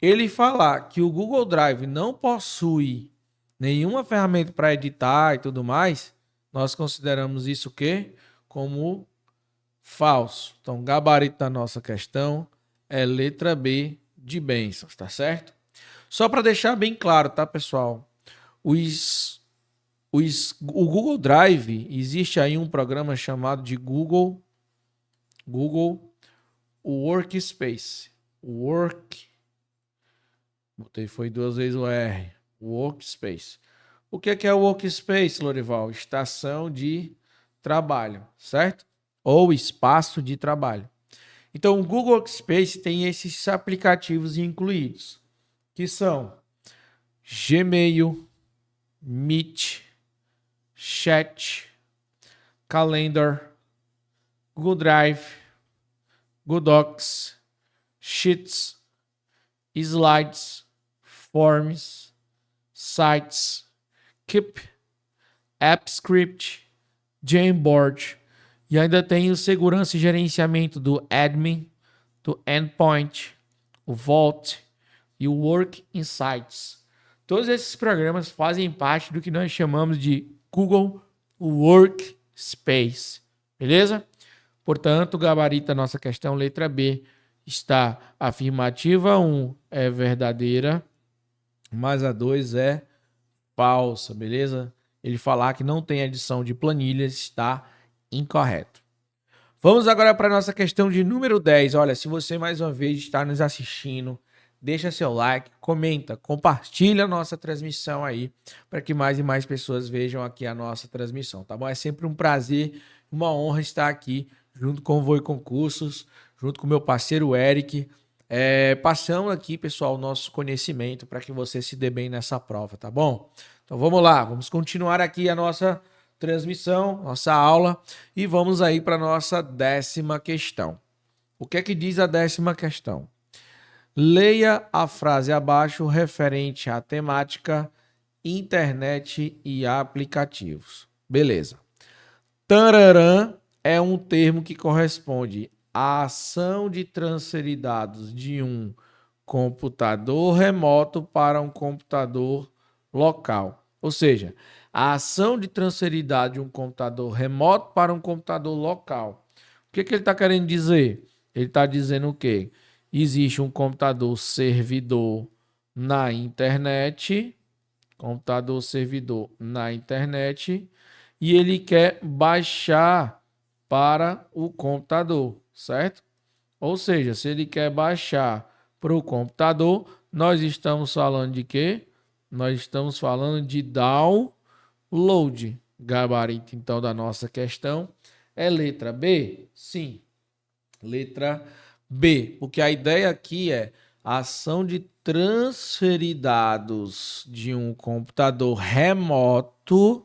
ele falar que o Google Drive não possui nenhuma ferramenta para editar e tudo mais, nós consideramos isso o quê? Como falso. Então, o gabarito da nossa questão é letra B de bênçãos, tá certo? Só para deixar bem claro, tá, pessoal? O Google Drive, existe aí um programa chamado de Google Workspace. Botei foi 2 vezes o R. Workspace. O que é o Workspace, Lorival? Estação de trabalho, certo? Ou espaço de trabalho. Então, o Google Workspace tem esses aplicativos incluídos, que são Gmail, Meet, Chat, Calendar, Google Drive, Google Docs, Sheets, Slides, Forms, Sites, Keep, AppScript, Jamboard, e ainda tem o segurança e gerenciamento do Admin, do Endpoint, o Vault e o Work Insights. Todos esses programas fazem parte do que nós chamamos de Google Workspace. Beleza? Portanto, gabarito da nossa questão, letra B, está afirmativa, 1 é verdadeira, mas a 2 é falsa, beleza? Ele falar que não tem adição de planilhas está incorreto. Vamos agora para a nossa questão de número 10. Olha, se você mais uma vez está nos assistindo, deixa seu like, comenta, compartilha a nossa transmissão aí, para que mais e mais pessoas vejam aqui a nossa transmissão, tá bom? É sempre um prazer, uma honra estar aqui junto com o Voe Concursos, junto com o meu parceiro Eric, passando aqui, pessoal, o nosso conhecimento para que você se dê bem nessa prova, tá bom? Então vamos lá, vamos continuar aqui a nossa transmissão, nossa aula, e vamos aí para a nossa 10ª questão. O que é que diz a 10ª questão? Leia a frase abaixo referente à temática internet e aplicativos. Beleza. Tararã é um termo que corresponde à ação de transferir dados de um computador remoto para um computador local. Ou seja, a ação de transferir dados de um computador remoto para um computador local. O que ele está querendo dizer? Ele está dizendo o quê? Existe um computador servidor na internet, e ele quer baixar para o computador, certo? Ou seja, se ele quer baixar para o computador, nós estamos falando de quê? Nós estamos falando de download. Gabarito, então, da nossa questão é letra B? Sim, letra B, porque a ideia aqui é a ação de transferir dados de um computador remoto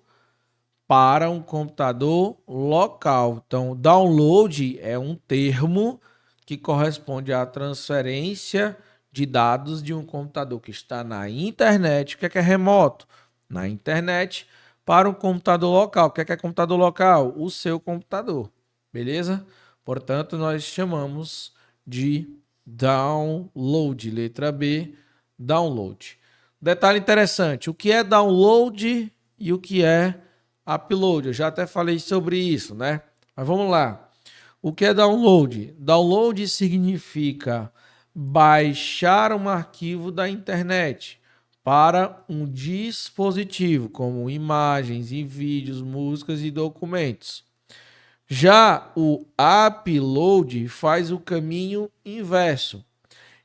para um computador local. Então, download é um termo que corresponde à transferência de dados de um computador que está na internet. O que é remoto? Na internet para um computador local. O que é computador local? O seu computador. Beleza? Portanto, nós chamamos de download. Letra B, download. Detalhe interessante, o que é download e o que é upload? Eu já até falei sobre isso, né? Mas vamos lá. O que é download? Download significa baixar um arquivo da internet para um dispositivo, como imagens e vídeos, músicas e documentos. Já o upload faz o caminho inverso.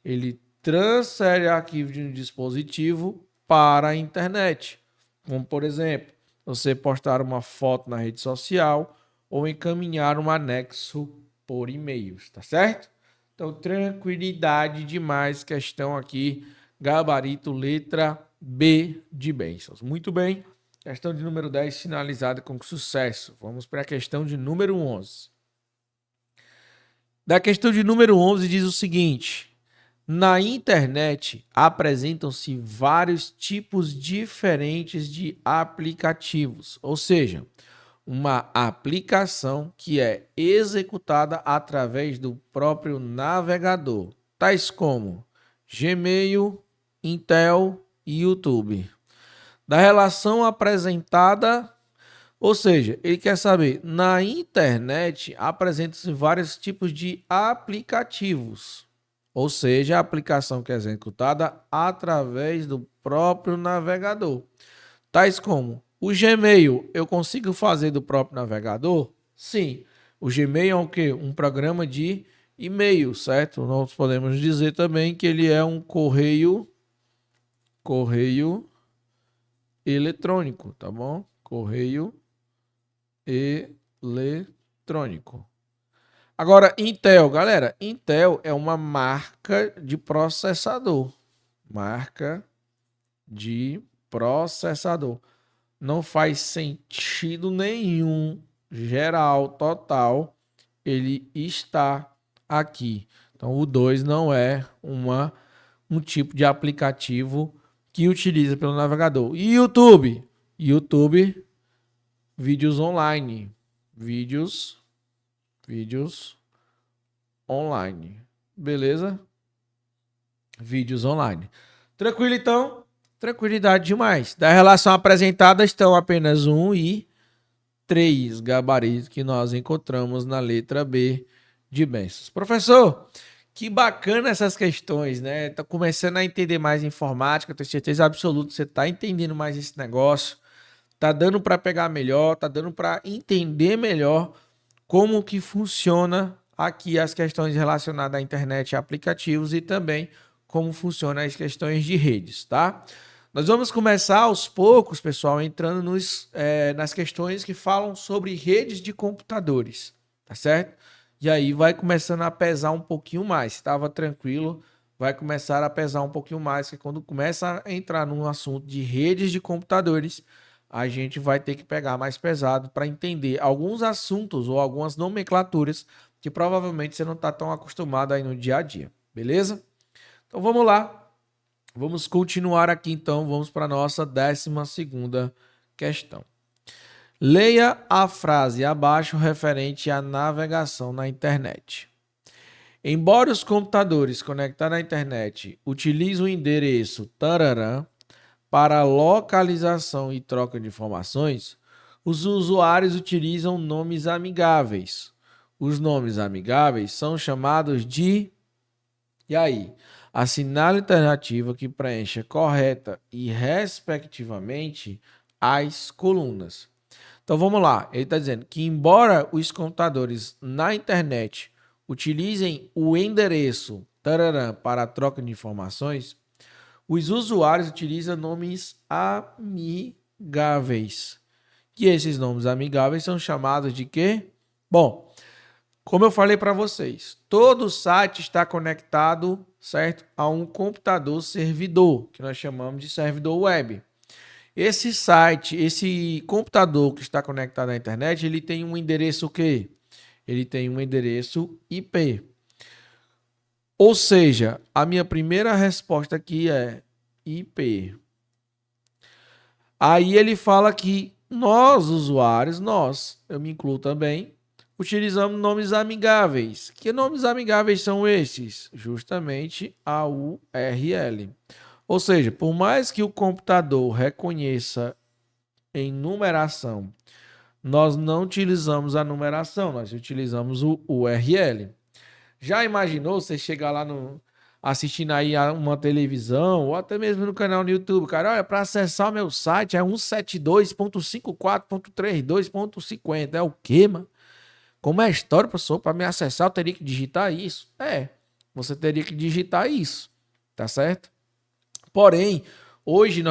Ele transfere arquivo de um dispositivo para a internet. Como, por exemplo, você postar uma foto na rede social ou encaminhar um anexo por e-mail, tá certo? Então, tranquilidade demais, questão aqui, gabarito, letra B de bênçãos. Muito bem, questão de número 10 finalizada com sucesso. Vamos para a questão de número 11. Da questão de número 11 diz o seguinte: na internet apresentam-se vários tipos diferentes de aplicativos, ou seja, uma aplicação que é executada através do próprio navegador, tais como Gmail, Intel e YouTube. Da relação apresentada, ou seja, ele quer saber, na internet apresentam-se vários tipos de aplicativos, ou seja, a aplicação que é executada através do próprio navegador, tais como o Gmail. Eu consigo fazer do próprio navegador? Sim. O Gmail é o quê? Um programa de e-mail, certo? Nós podemos dizer também que ele é um correio eletrônico, tá bom? Correio eletrônico. Agora, Intel, galera, Intel é uma marca de processador. Marca de processador. Não faz sentido nenhum, geral, total, ele está aqui. Então, o 2 não é um tipo de aplicativo que utiliza pelo navegador. E YouTube? YouTube, vídeos online. Vídeos online. Beleza? Vídeos online. Tranquilo, então? Tranquilidade demais. Da relação apresentada estão apenas 1 e 3 gabaritos que nós encontramos na letra B de bênçãos. Professor, que bacana essas questões, né? Tô começando a entender mais informática, tenho certeza absoluta que você tá entendendo mais esse negócio. Tá dando para pegar melhor, tá dando para entender melhor como que funciona aqui as questões relacionadas à internet e aplicativos e também como funcionam as questões de redes, tá? Nós vamos começar aos poucos, pessoal, entrando nas questões que falam sobre redes de computadores, tá certo? E aí vai começando a pesar um pouquinho mais. Se estava tranquilo, vai começar a pesar um pouquinho mais, que quando começa a entrar num assunto de redes de computadores, a gente vai ter que pegar mais pesado para entender alguns assuntos ou algumas nomenclaturas que provavelmente você não está tão acostumado aí no dia a dia, beleza? Então vamos lá. Vamos continuar aqui então, vamos para a nossa 12ª questão. Leia a frase abaixo referente à navegação na internet. Embora os computadores conectados à internet utilizem o endereço tararã para localização e troca de informações, os usuários utilizam nomes amigáveis. Os nomes amigáveis são chamados de... E aí? Assinale a alternativa que preencha correta e respectivamente as colunas. Então vamos lá, ele está dizendo que embora os computadores na internet utilizem o endereço tararã para a troca de informações, os usuários utilizam nomes amigáveis. E esses nomes amigáveis são chamados de quê? Bom, como eu falei para vocês, todo site está conectado, certo, a um computador servidor, que nós chamamos de servidor web. Esse site, esse computador que está conectado à internet, ele tem um endereço o quê? Ele tem um endereço IP. Ou seja, a minha primeira resposta aqui é IP. Aí ele fala que nós, usuários, eu me incluo também, utilizamos nomes amigáveis. Que nomes amigáveis são esses? Justamente a URL. Ou seja, por mais que o computador reconheça em numeração nós não utilizamos a numeração, nós utilizamos o URL. Já imaginou você chegar lá assistindo aí a uma televisão ou até mesmo no canal no YouTube, cara, olha, para acessar o meu site é 172.54.32.50. É o quê, mano? Como é a história, professor? Para me acessar eu teria que digitar isso? Você teria que digitar isso, tá certo? Porém, hoje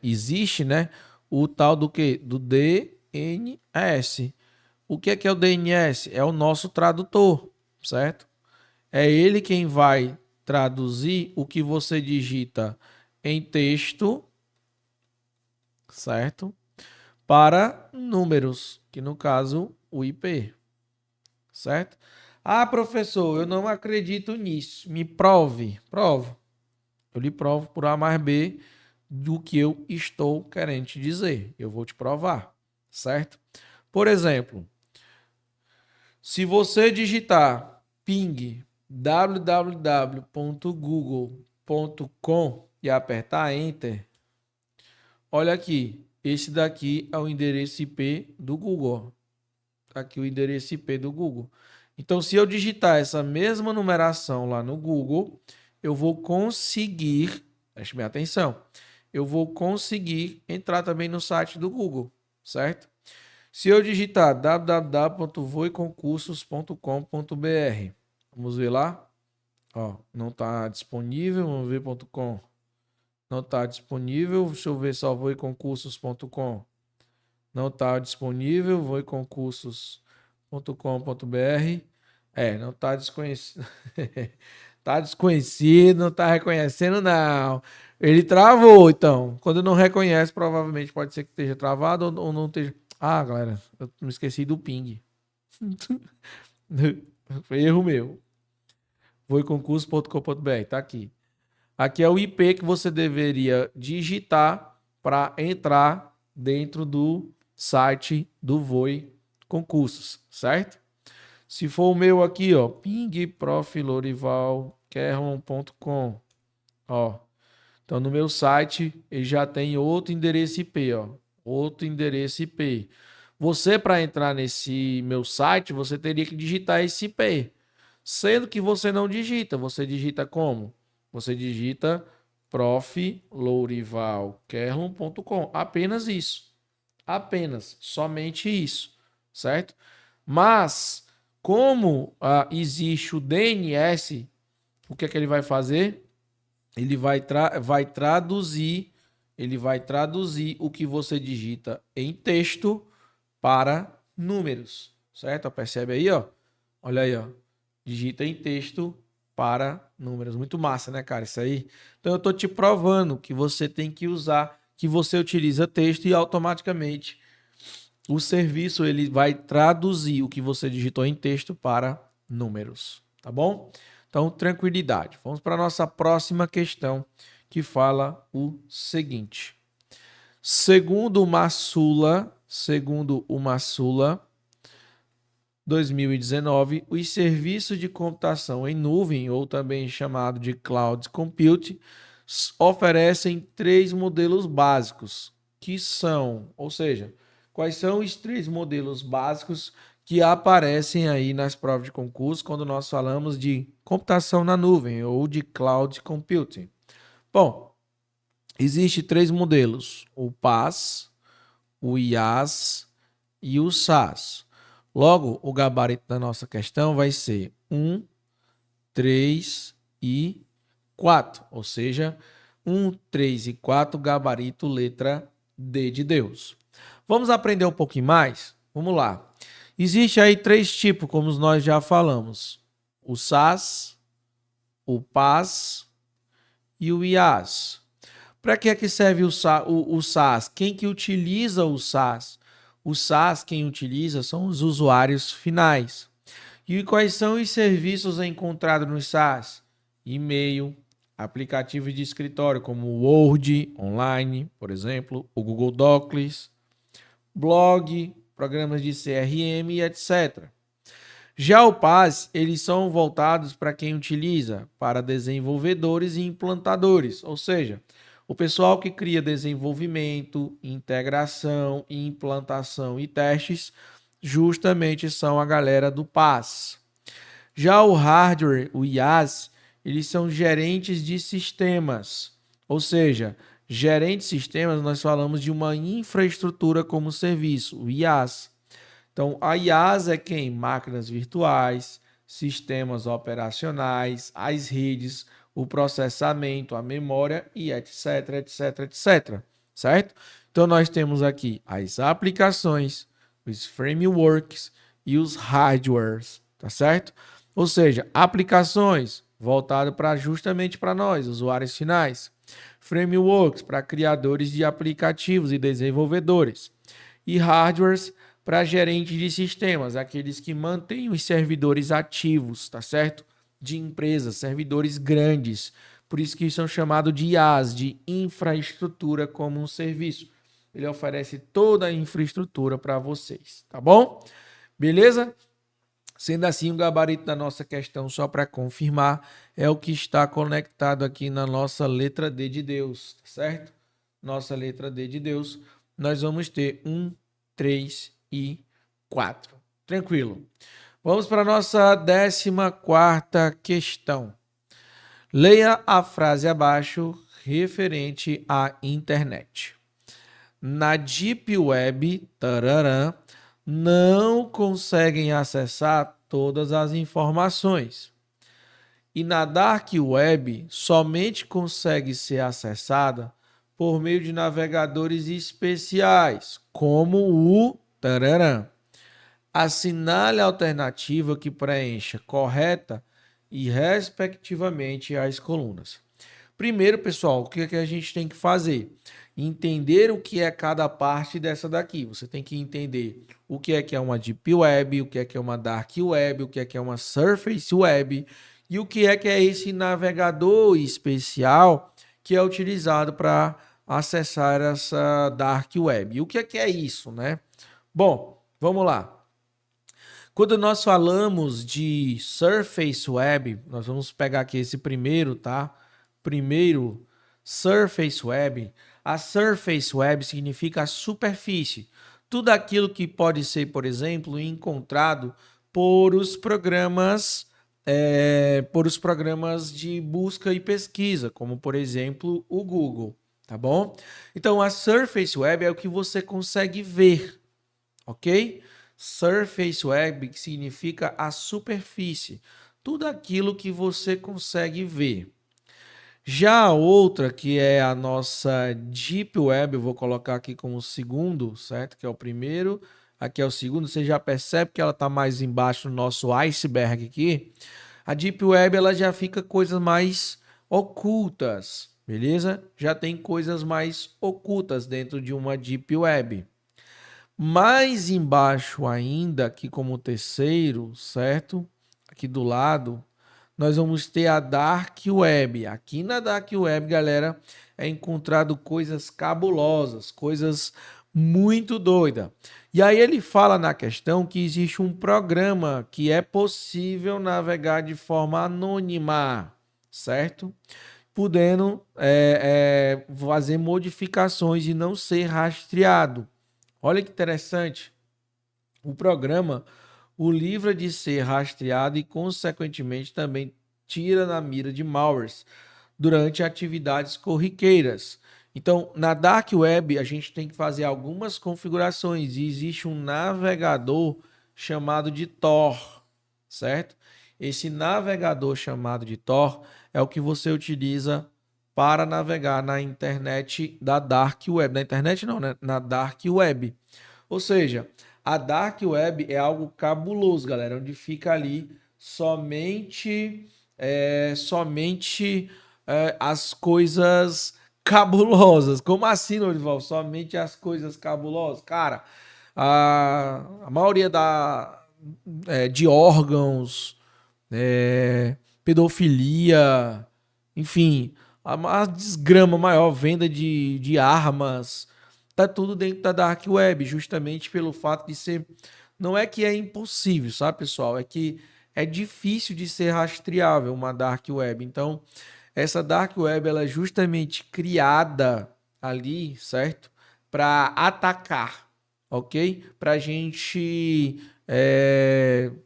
existe, né, o tal do quê? Do DNS. O que é o DNS? É o nosso tradutor, certo? É ele quem vai traduzir o que você digita em texto, certo? Para números, que no caso o IP, certo? Ah, professor, eu não acredito nisso. Me prove. Provo. Eu lhe provo por A mais B do que eu estou querendo te dizer. Eu vou te provar, certo? Por exemplo, se você digitar ping www.google.com e apertar Enter, olha aqui. Esse daqui é o endereço IP do Google. Tá aqui o endereço IP do Google. Então, se eu digitar essa mesma numeração lá no Google, eu vou conseguir, preste bem atenção, eu vou conseguir entrar também no site do Google, certo? Se eu digitar www.voiconcursos.com.br, vamos ver lá. Ó, não está disponível, vamos ver .com. Não está disponível, deixa eu ver só voiconcursos.com. Não está disponível, voiconcursos.com.br. Não está desconhecido. Está desconhecido, não está reconhecendo, não. Ele travou, então. Quando não reconhece, provavelmente pode ser que esteja travado ou não esteja. Ah, galera, eu me esqueci do ping. Foi erro meu. Voiconcurso.com.br, tá aqui. Aqui é o IP que você deveria digitar para entrar dentro do site do Voi Concursos, certo? Se for o meu aqui, ó, pingproflorivalkerlon.com, ó. Então no meu site ele já tem outro endereço IP, ó, outro endereço IP. Você para entrar nesse meu site, você teria que digitar esse IP. Sendo que você não digita, você digita como? Você digita proflourivalkerlon.com. Apenas isso. Apenas, somente isso, certo? Mas, como existe o DNS, o que é que ele vai fazer? Ele vai traduzir o que você digita em texto para números, certo? Percebe aí, ó? Olha aí, ó. Digita em texto para números. Muito massa, né, cara? Isso aí. Então eu tô te provando que você tem que usar, que você utiliza texto e automaticamente o serviço ele vai traduzir o que você digitou em texto para números, tá bom? Então, tranquilidade. Vamos para a nossa próxima questão, que fala o seguinte. Segundo uma Sula 2019, os serviços de computação em nuvem, ou também chamado de cloud computing, oferecem 3 modelos básicos, que são, ou seja, quais são os 3 modelos básicos que aparecem aí nas provas de concurso quando nós falamos de computação na nuvem ou de cloud computing? Bom, existem 3 modelos, o PaaS, o IaaS e o SaaS. Logo, o gabarito da nossa questão vai ser 1, 3 e 4, ou seja, 1, 3 e 4, gabarito letra D de Deus. Vamos aprender um pouquinho mais? Vamos lá. Existe aí 3 tipos, como nós já falamos. O SaaS, o PaaS e o IaaS. Para que é que serve o SaaS? Quem que utiliza o SaaS? O SaaS, quem utiliza são os usuários finais. E quais são os serviços encontrados no SaaS? E-mail, aplicativos de escritório como o Word Online, por exemplo, o Google Docs, blog, programas de CRM e etc. Já o PaaS, eles são voltados para quem utiliza, para desenvolvedores e implantadores, ou seja, O pessoal que cria desenvolvimento, integração, implantação e testes, justamente são a galera do PaaS. Já o hardware, o IaaS, eles são gerentes de sistemas. Ou seja, gerente de sistemas, nós falamos de uma infraestrutura como serviço, o IaaS. Então, a IaaS é quem? Máquinas virtuais, sistemas operacionais, as redes, o processamento, a memória e etc, etc, etc. Certo? Então, nós temos aqui as aplicações, os frameworks e os hardwares, tá certo? Ou seja, aplicações voltado para justamente para nós, usuários finais. Frameworks para criadores de aplicativos e desenvolvedores. E hardwares para gerentes de sistemas, aqueles que mantêm os servidores ativos, tá certo? De empresas, servidores grandes. Por isso que são chamados de IaaS, de infraestrutura como um serviço. Ele oferece toda a infraestrutura para vocês, tá bom? Beleza? Sendo assim, o gabarito da nossa questão, só para confirmar, é o que está conectado aqui na nossa letra D de Deus, tá certo? Nossa letra D de Deus, nós vamos ter 1, 3 e 4. Tranquilo. Vamos para a nossa 14ª questão. Leia a frase abaixo referente à internet. Na Deep Web, tararã, não conseguem acessar todas as informações. E na Dark Web, somente consegue ser acessada por meio de navegadores especiais, como o tararã. Assinale a alternativa que preencha correta e respectivamente as colunas. Primeiro, pessoal, o que a gente tem que fazer? Entender o que é cada parte dessa daqui. Você tem que entender o que é uma Deep Web, o que é uma Dark Web, o que é uma Surface Web e o que é esse navegador especial que é utilizado para acessar essa Dark Web. E o que é isso, né? Bom, vamos lá. Quando nós falamos de Surface Web, nós vamos pegar aqui esse primeiro, tá? Primeiro, Surface Web. A Surface Web significa a superfície. Tudo aquilo que pode ser, por exemplo, encontrado por os programas de busca e pesquisa, como, por exemplo, o Google, tá bom? Então, a Surface Web é o que você consegue ver, ok? Surface Web significa a superfície, tudo aquilo que você consegue ver. Já a outra, que é a nossa Deep Web, eu vou colocar aqui como segundo, certo? Que é o primeiro, aqui é o segundo, você já percebe que ela está mais embaixo do nosso iceberg aqui. A Deep Web, ela já fica coisas mais ocultas, beleza? Já tem coisas mais ocultas dentro de uma Deep Web. Mais embaixo ainda, aqui como terceiro, certo? Aqui do lado, nós vamos ter a Dark Web. Aqui na Dark Web, galera, é encontrado coisas cabulosas, coisas muito doidas. E aí ele fala na questão que existe um programa que é possível navegar de forma anônima, certo? Podendo fazer modificações e não ser rastreado. Olha que interessante. O programa o livra de ser rastreado e, consequentemente, também tira na mira de malwares durante atividades corriqueiras. Então, na Dark Web, a gente tem que fazer algumas configurações e existe um navegador chamado de Tor, certo? Esse navegador chamado de Tor é o que você utiliza para navegar na internet da Dark Web. Na internet não, né? Na Dark Web. Ou seja, a Dark Web é algo cabuloso, galera, onde fica ali somente as coisas cabulosas. Como assim, Norival? Somente as coisas cabulosas? Cara, a maioria de órgãos, pedofilia, enfim, a desgrama maior, venda de armas, tá tudo dentro da Dark Web, justamente pelo fato de ser... Não é que é impossível, sabe, pessoal? É que é difícil de ser rastreável uma Dark Web. Então, Essa Dark Web ela é justamente criada ali, certo? Para atacar, ok? Para gente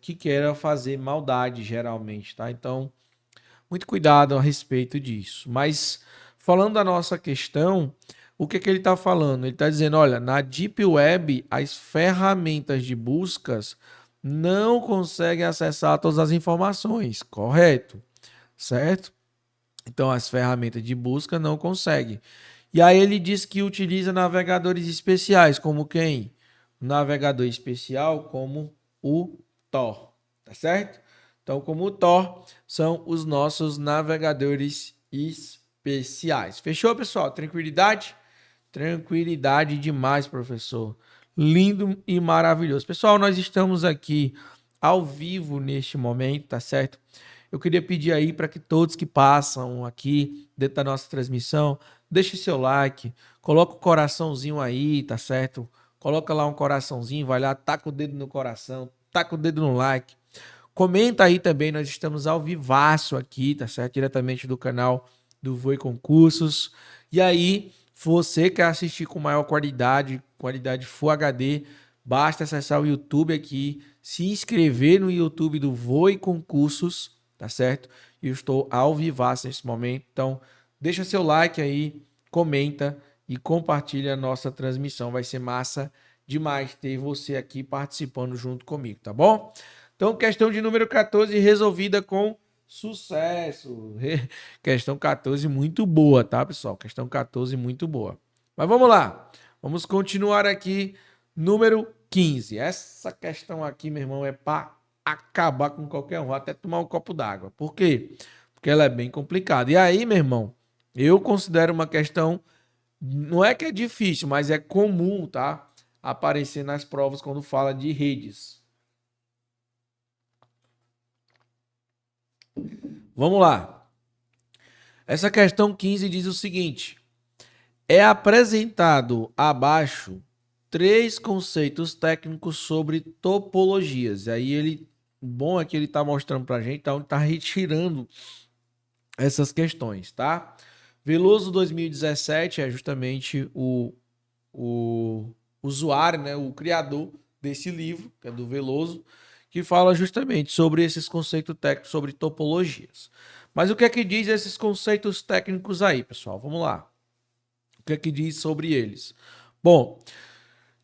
que queira fazer maldade, geralmente, tá? Então, muito cuidado a respeito disso. Mas, falando da nossa questão, o que ele está falando? Ele está dizendo, olha, na Deep Web, as ferramentas de buscas não conseguem acessar todas as informações, correto? Certo? Então, as ferramentas de busca não conseguem. E aí ele diz que utiliza navegadores especiais, como quem? O navegador especial como o Tor, tá certo? Então, como o Tor, são os nossos navegadores especiais. Fechou, pessoal? Tranquilidade? Tranquilidade demais, professor. Lindo e maravilhoso. Pessoal, nós estamos aqui ao vivo neste momento, tá certo? Eu queria pedir aí para que todos que passam aqui dentro da nossa transmissão, deixe seu like, coloca o coraçãozinho aí, tá certo? Coloca lá um coraçãozinho, vai lá, taca o dedo no coração, taca o dedo no like. Comenta aí também, nós estamos ao vivaço aqui, tá certo? Diretamente do canal do Voe Concursos. E aí, você quer assistir com maior qualidade Full HD, basta acessar o YouTube aqui, se inscrever no YouTube do Voe Concursos, tá certo? Eu estou ao vivaço nesse momento, então deixa seu like aí, comenta e compartilha a nossa transmissão. Vai ser massa demais ter você aqui participando junto comigo, tá bom? Então, questão de número 14 resolvida com sucesso. Questão 14 muito boa, tá, pessoal? Questão 14 muito boa. Mas vamos lá. Vamos continuar aqui. Número 15. Essa questão aqui, meu irmão, é para acabar com qualquer um, até tomar um copo d'água. Por quê? Porque ela é bem complicada. E aí, meu irmão, eu considero uma questão, não é que é difícil, mas é comum, tá? Aparecer nas provas quando fala de redes. Vamos lá. Essa questão 15 diz o seguinte: é apresentado abaixo 3 conceitos técnicos sobre topologias. Aí o bom é que ele está mostrando para a gente, tá retirando essas questões, tá? Veloso 2017 é justamente o usuário, né, o criador desse livro, que é do Veloso, que fala justamente sobre esses conceitos técnicos, sobre topologias. Mas o que é que diz esses conceitos técnicos aí, pessoal? Vamos lá. O que é que diz sobre eles? Bom,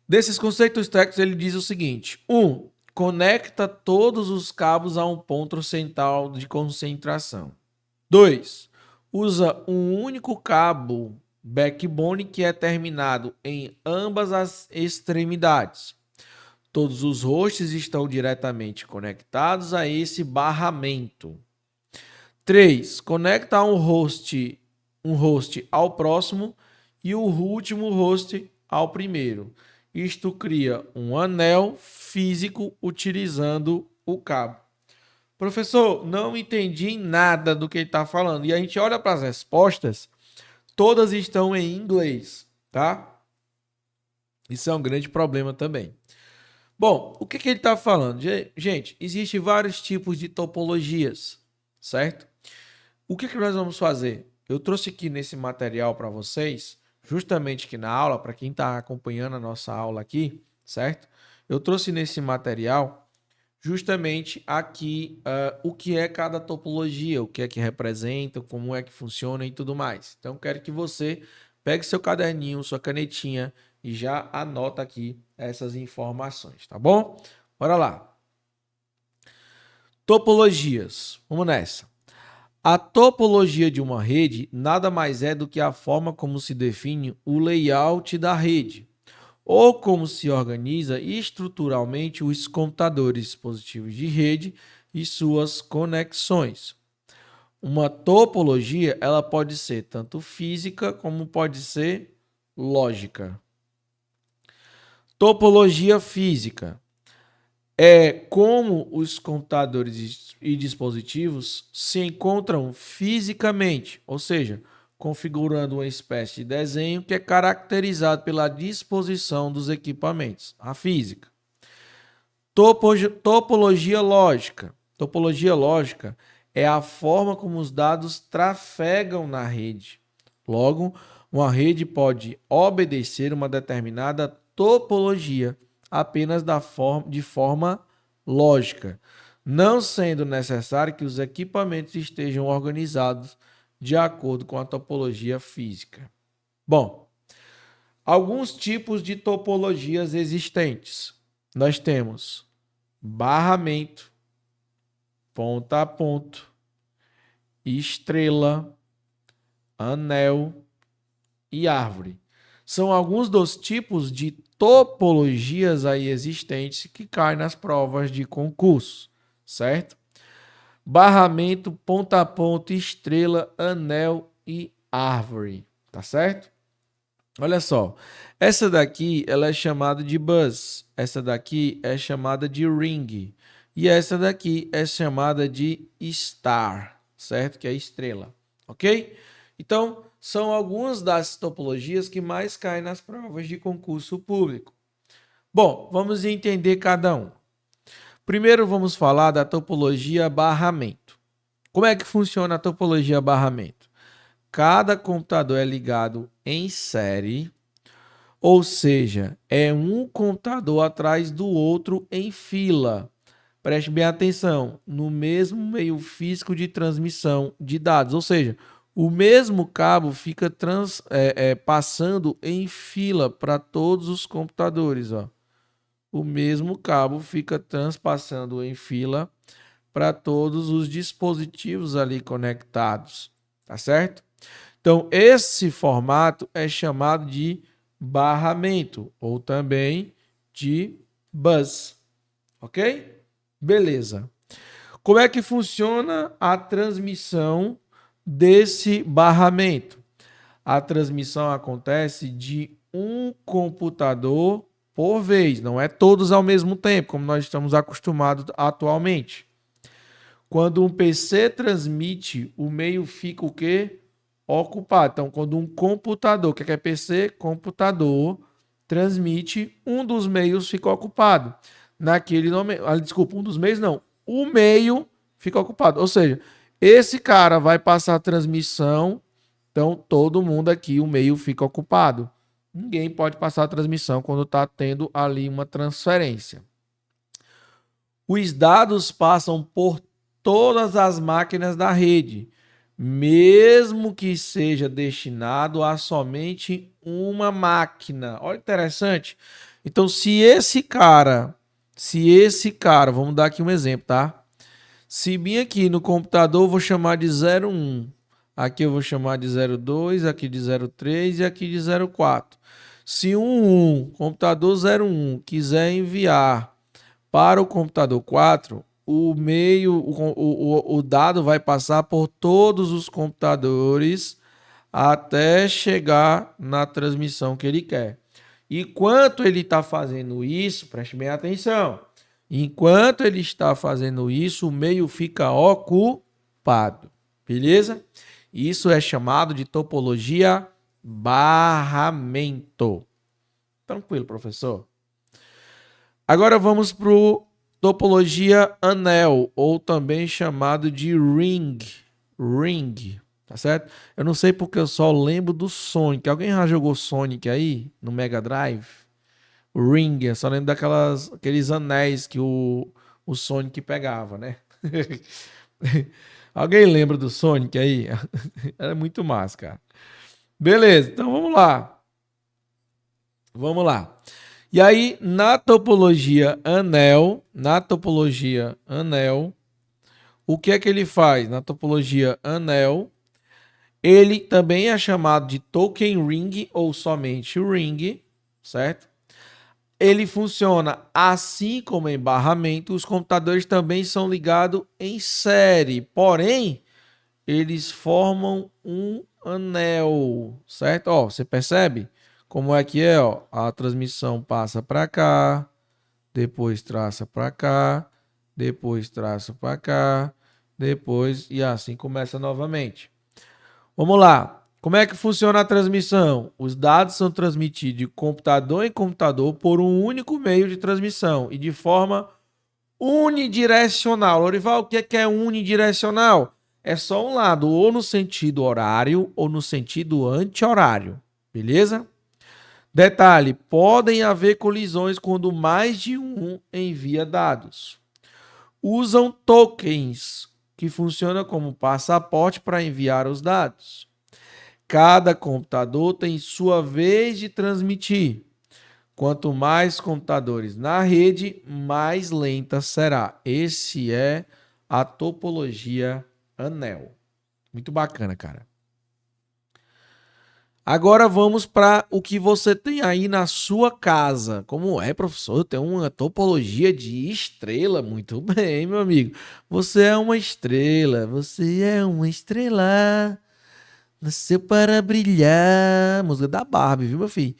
desses conceitos técnicos ele diz o seguinte: 1. Conecta todos os cabos a um ponto central de concentração. 2. Usa um único cabo backbone que é terminado em ambas as extremidades. Todos os hosts estão diretamente conectados a esse barramento. 3. Conecta um host ao próximo e o último host ao primeiro. Isto cria um anel físico utilizando o cabo. Professor, não entendi nada do que ele está falando. E a gente olha para as respostas, todas estão em inglês, tá? Isso é um grande problema também. Bom, o que ele está falando? Gente, existem vários tipos de topologias, certo? O que nós vamos fazer? Eu trouxe aqui nesse material para vocês, justamente aqui na aula, para quem está acompanhando a nossa aula aqui, certo? Eu trouxe nesse material justamente aqui o que é cada topologia, o que é que representa, como é que funciona e tudo mais. Então, quero que você pegue seu caderninho, sua canetinha e já anota aqui essas informações, tá bom? Bora lá. Topologias. Vamos nessa. A topologia de uma rede nada mais é do que a forma como se define o layout da rede, ou como se organiza estruturalmente os computadores dispositivos de rede e suas conexões. Uma topologia ela pode ser tanto física como pode ser lógica. Topologia física é como os computadores e dispositivos se encontram fisicamente, ou seja, configurando uma espécie de desenho que é caracterizado pela disposição dos equipamentos, a física. Topologia lógica. Topologia lógica é a forma como os dados trafegam na rede. Logo, uma rede pode obedecer uma determinada topologia apenas de forma lógica, não sendo necessário que os equipamentos estejam organizados de acordo com a topologia física. Bom, alguns tipos de topologias existentes. Nós temos barramento, ponta a ponto, estrela, anel e árvore. São alguns dos tipos de topologias aí existentes que caem nas provas de concurso, certo? Barramento, ponta a ponto, estrela, anel e árvore, tá certo? Olha só, essa daqui ela é chamada de bus, essa daqui é chamada de ring e essa daqui é chamada de star, certo? Que é estrela, ok? Então, são algumas das topologias que mais caem nas provas de concurso público. Bom, vamos entender cada um. Primeiro vamos falar da topologia barramento. Como é que funciona a topologia barramento? Cada computador é ligado em série, ou seja, é um computador atrás do outro em fila. Preste bem atenção, no mesmo meio físico de transmissão de dados, ou seja, o mesmo cabo fica passando em fila para todos os computadores. Ó. O mesmo cabo fica transpassando em fila para todos os dispositivos ali conectados, tá certo? Então, esse formato é chamado de barramento ou também de bus, ok? Beleza. Como é que funciona a transmissão desse barramento? A transmissão acontece de um computador por vez, não é todos ao mesmo tempo, como nós estamos acostumados atualmente. Quando um PC transmite, o meio fica o quê? Ocupado. Então, quando um computador, o que é PC? Computador, transmite, um dos meios fica ocupado. Desculpa, um dos meios não. O meio fica ocupado. Ou seja, esse cara vai passar a transmissão, então todo mundo aqui, o meio fica ocupado. Ninguém pode passar a transmissão quando está tendo ali uma transferência. Os dados passam por todas as máquinas da rede, mesmo que seja destinado a somente uma máquina. Olha que interessante. Então, se esse cara, vamos dar aqui um exemplo, tá? Se vir aqui no computador, eu vou chamar de 01. Aqui eu vou chamar de 02, aqui de 03 e aqui de 04. Se computador 01, quiser enviar para o computador 4, o dado vai passar por todos os computadores até chegar na transmissão que ele quer. Enquanto ele está fazendo isso, preste bem atenção. Enquanto ele está fazendo isso, o meio fica ocupado. Beleza? Isso é chamado de topologia barramento. Tranquilo, professor? Agora vamos para o topologia anel, ou também chamado de ring. Ring, tá certo? Eu não sei porque eu só lembro do Sonic. Alguém já jogou Sonic aí no Mega Drive? O ring, eu só lembro aqueles anéis que o Sonic pegava, né? Alguém lembra do Sonic aí? Era muito massa, cara. Beleza, então vamos lá. Vamos lá. E aí, na topologia anel, o que é que ele faz? Na topologia anel, ele também é chamado de token ring ou somente ring, certo? Ele funciona assim como em barramento, os computadores também são ligados em série, porém, eles formam um anel, certo? Ó, você percebe como é que é? Ó, a transmissão passa para cá, depois traça para cá, depois traça para cá, depois e assim começa novamente. Vamos lá. Como é que funciona a transmissão? Os dados são transmitidos de computador em computador por um único meio de transmissão e de forma Unidirecional. Lorival, o que é unidirecional? É só um lado, ou no sentido horário ou no sentido anti-horário. Beleza? Detalhe, podem haver colisões quando mais de um envia dados. Usam tokens, que funcionam como passaporte para enviar os dados. Cada computador tem sua vez de transmitir. Quanto mais computadores na rede, mais lenta será. Esse é a topologia anel. Muito bacana, cara. Agora vamos para o que você tem aí na sua casa. Como é, professor? Eu tenho uma topologia de estrela. Muito bem, meu amigo. Você é uma estrela. Você é uma estrela. Nasceu para brilhar. Música da Barbie, viu, meu filho?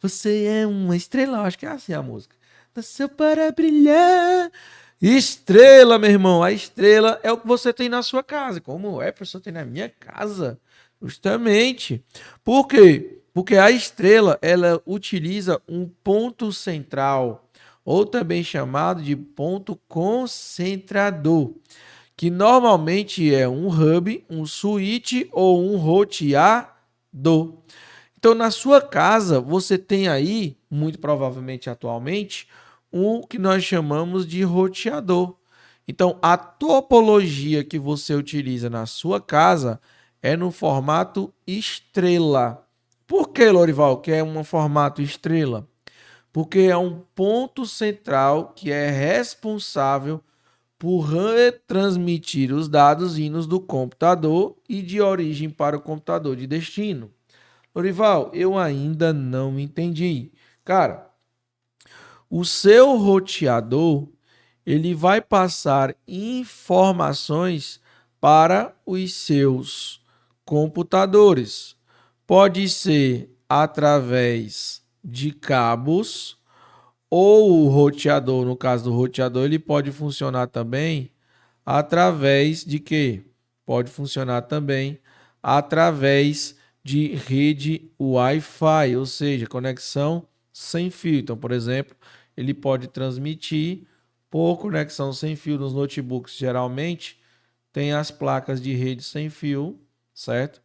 Você é uma estrela. Acho que é assim a música. Nasceu para brilhar. Estrela, meu irmão. A estrela é o que você tem na sua casa. Como é, professor? Tem na minha casa. Justamente. Por quê? Porque a estrela, ela utiliza um ponto central, ou também chamado de ponto concentrador, que normalmente é um hub, um switch ou um roteador. Então, na sua casa, você tem aí, muito provavelmente atualmente, um que nós chamamos de roteador. Então, a topologia que você utiliza na sua casa é no formato estrela. Por que, Lorival, que é um formato estrela? Porque é um ponto central que é responsável por retransmitir os dados vindos do computador e de origem para o computador de destino. Lorival, eu ainda não entendi. Cara, o seu roteador, ele vai passar informações para os seus computadores. Pode ser através de cabos ou o roteador, no caso do roteador, ele pode funcionar também através de quê? Pode funcionar também através de rede Wi-Fi, ou seja, conexão sem fio. Então, por exemplo, ele pode transmitir por conexão sem fio nos notebooks. Geralmente, tem as placas de rede sem fio, certo?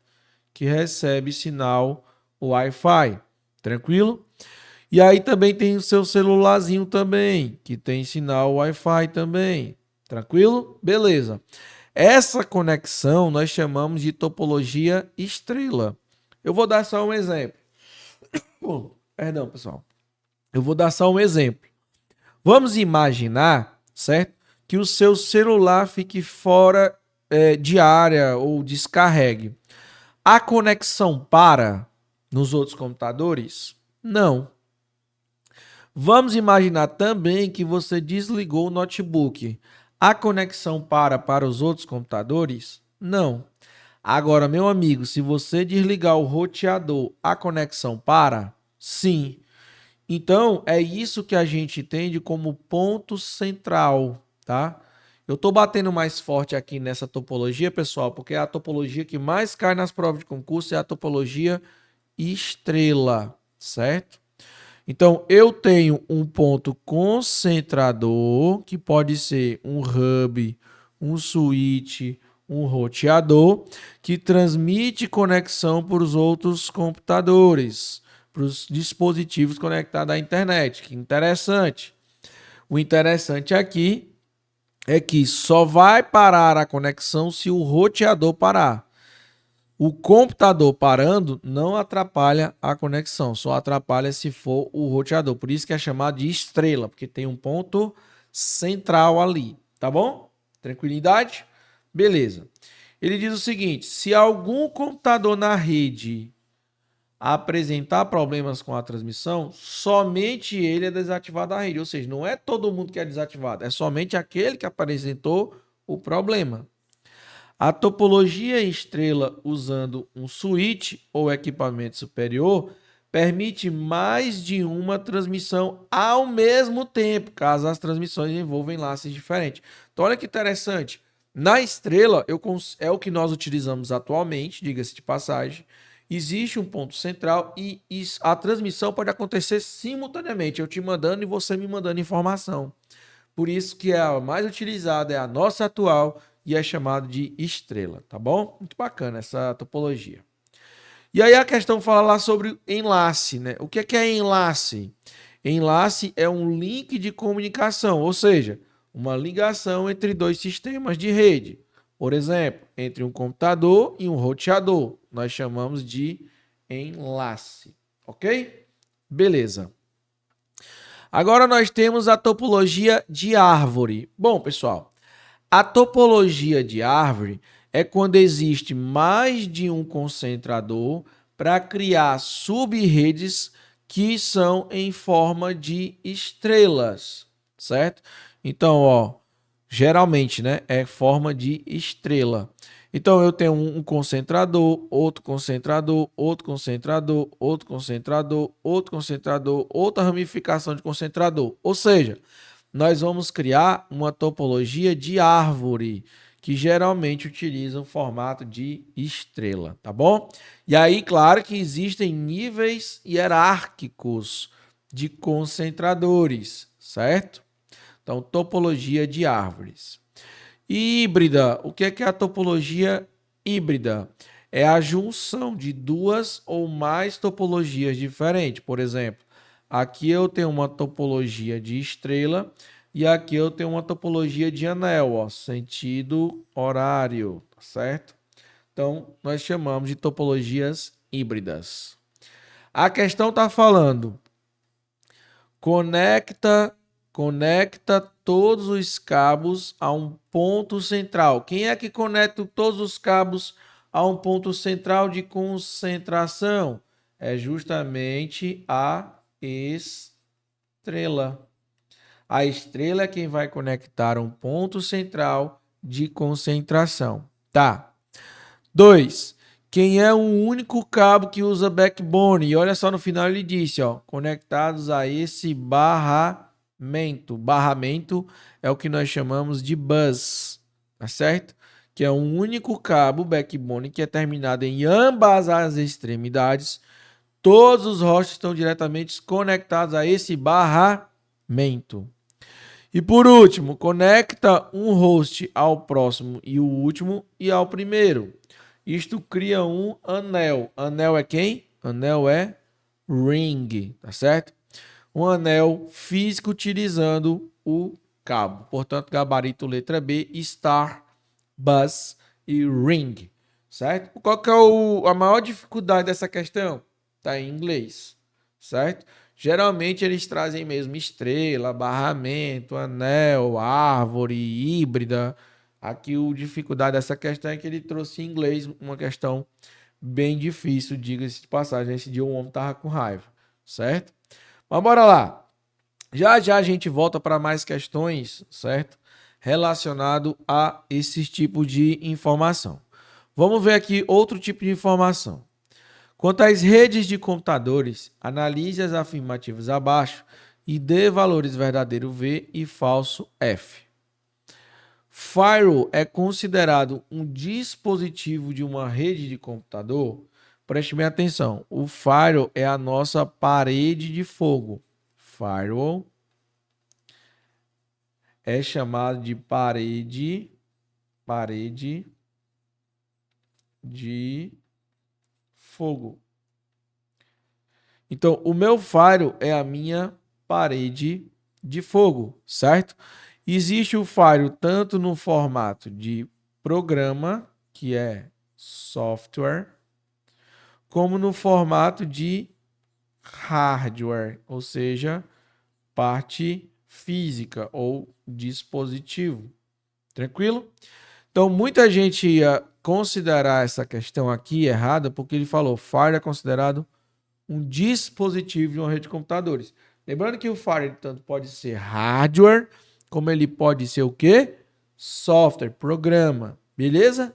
Que recebe sinal Wi-Fi. Tranquilo? E aí também tem o seu celularzinho também, que tem sinal Wi-Fi também. Tranquilo? Beleza. Essa conexão nós chamamos de topologia estrela. Eu vou dar só um exemplo. Perdão, pessoal. Eu vou dar só um exemplo. Vamos imaginar, certo? Que o seu celular fique fora de área ou descarregue. A conexão para nos outros computadores? Não. Vamos imaginar também que você desligou o notebook. A conexão para os outros computadores? Não. Agora, meu amigo, se você desligar o roteador, a conexão para? Sim. Então, é isso que a gente entende como ponto central, tá? Eu estou batendo mais forte aqui nessa topologia, pessoal, porque é a topologia que mais cai nas provas de concurso, é a topologia estrela, certo? Então, eu tenho um ponto concentrador, que pode ser um hub, um switch, um roteador, que transmite conexão para os outros computadores, para os dispositivos conectados à internet. Que interessante. O interessante aqui é que só vai parar a conexão se o roteador parar. O computador parando não atrapalha a conexão, só atrapalha se for o roteador. Por isso que é chamado de estrela, porque tem um ponto central ali, tá bom? Tranquilidade? Beleza. Ele diz o seguinte: se algum computador na rede apresentar problemas com a transmissão, somente ele é desativado da rede. Ou seja, não é todo mundo que é desativado, é somente aquele que apresentou o problema. A topologia estrela usando um switch ou equipamento superior permite mais de uma transmissão ao mesmo tempo, caso as transmissões envolvam laços diferentes. Então, olha que interessante. Na estrela, é o que nós utilizamos atualmente, diga-se de passagem. Existe um ponto central e a transmissão pode acontecer simultaneamente, eu te mandando e você me mandando informação. Por isso que é a mais utilizada, é a nossa atual e é chamado de estrela, tá bom? Muito bacana essa topologia. E aí a questão fala lá sobre enlace, né? O que é enlace? Enlace é um link de comunicação, ou seja, uma ligação entre dois sistemas de rede. Por exemplo, entre um computador e um roteador. Nós chamamos de enlace, ok? Beleza. Agora nós temos a topologia de árvore. Bom, pessoal, a topologia de árvore é quando existe mais de um concentrador para criar sub-redes que são em forma de estrelas, certo? Então, ó, geralmente, né, é forma de estrela. Então, eu tenho um concentrador, outro concentrador, outro concentrador, outro concentrador, outro concentrador, outra ramificação de concentrador. Ou seja, nós vamos criar uma topologia de árvore, que geralmente utiliza o formato de estrela, tá bom? E aí, claro que existem níveis hierárquicos de concentradores, certo? Então, topologia de árvores. Híbrida, o que é a topologia híbrida? É a junção de duas ou mais topologias diferentes. Por exemplo, aqui eu tenho uma topologia de estrela e aqui eu tenho uma topologia de anel, ó, sentido horário, tá certo? Então, nós chamamos de topologias híbridas. A questão está falando, conecta todos os cabos a um ponto central. Quem é que conecta todos os cabos a um ponto central de concentração? É justamente a estrela. A estrela é quem vai conectar um ponto central de concentração. Tá. 2. Quem é o único cabo que usa backbone? E olha só, no final ele disse, ó, conectados a esse barramento. Barramento é o que nós chamamos de bus, tá certo? Que é um único cabo backbone que é terminado em ambas as extremidades. Todos os hosts estão diretamente conectados a esse barramento. E por último, conecta um host ao próximo e o último e ao primeiro. Isto cria um anel. Anel é quem? Anel é ring, tá certo? Um anel físico utilizando o cabo. Portanto, gabarito letra B, star, bus e ring, certo? Qual que é a maior dificuldade dessa questão? Tá em inglês, certo? Geralmente eles trazem mesmo estrela, barramento, anel, árvore, híbrida. Aqui a dificuldade dessa questão é que ele trouxe em inglês uma questão bem difícil, diga-se de passagem. Esse dia o homem tava com raiva, certo? Mas bora lá. Já já a gente volta para mais questões, certo? Relacionado a esse tipo de informação. Vamos ver aqui outro tipo de informação. Quanto às redes de computadores, analise as afirmativas abaixo e dê valores verdadeiro V e falso F. Firewall é considerado um dispositivo de uma rede de computador? Preste bem atenção. O firewall é a nossa parede de fogo. Firewall é chamado de parede de fogo. Então, o meu firewall é a minha parede de fogo, certo? Existe o firewall tanto no formato de programa, que é software, como no formato de hardware, ou seja, parte física ou dispositivo. Tranquilo? Então, muita gente ia considerar essa questão aqui errada, porque ele falou firewall é considerado um dispositivo de uma rede de computadores. Lembrando que o firewall tanto pode ser hardware, como ele pode ser o quê? Software, programa. Beleza?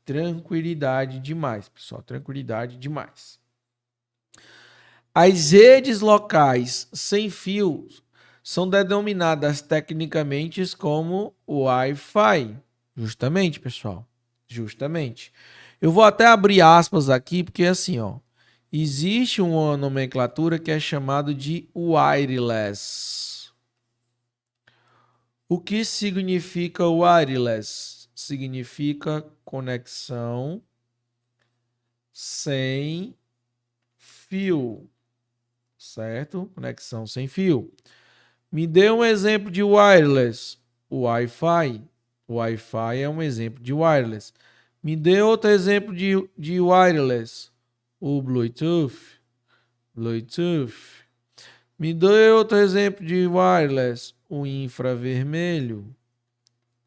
Tranquilidade demais, pessoal. Tranquilidade demais. As redes locais sem fio são denominadas tecnicamente como Wi-Fi. Justamente, pessoal. Justamente. Eu vou até abrir aspas aqui, porque assim, ó. Existe uma nomenclatura que é chamada de wireless. O que significa wireless? Significa conexão sem fio, certo? Conexão sem fio. Me dê um exemplo de wireless. O Wi-Fi. O Wi-Fi é um exemplo de wireless. Me dê outro exemplo de wireless. O Bluetooth. Bluetooth. Me dê outro exemplo de wireless. O infravermelho.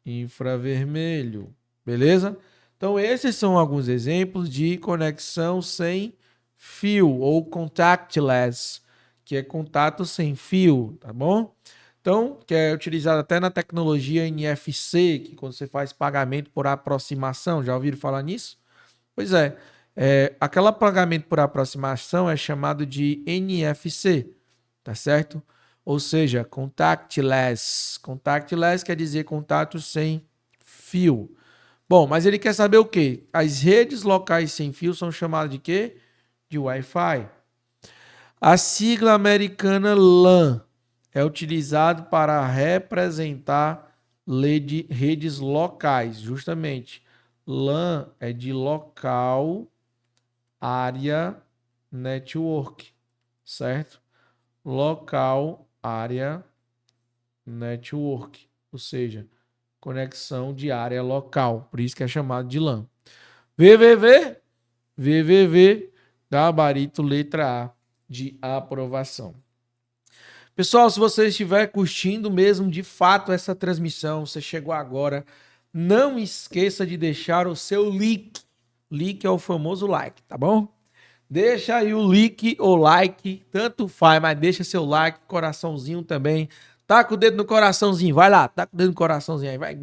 Infravermelho. Beleza? Então, esses são alguns exemplos de conexão sem fio ou contactless, que é contato sem fio, tá bom? Então, que é utilizado até na tecnologia NFC, que quando você faz pagamento por aproximação, já ouviram falar nisso? Pois é, aquele pagamento por aproximação é chamado de NFC, tá certo? Ou seja, contactless. Contactless quer dizer contato sem fio. Bom, mas ele quer saber o quê? As redes locais sem fio são chamadas de quê? De Wi-Fi. A sigla americana LAN é utilizado para representar redes locais, justamente. LAN é de local, área, network, certo? Local, área, network, ou seja, conexão de área local, por isso que é chamado de LAN. VVV, gabarito letra A de aprovação. Pessoal, se você estiver curtindo mesmo de fato essa transmissão, você chegou agora, não esqueça de deixar o seu like. Like é o famoso like, tá bom? Deixa aí o like ou like, tanto faz, mas deixa seu like, coraçãozinho também. Taca o dedo no coraçãozinho, vai lá, taca o dedo no coraçãozinho aí, vai.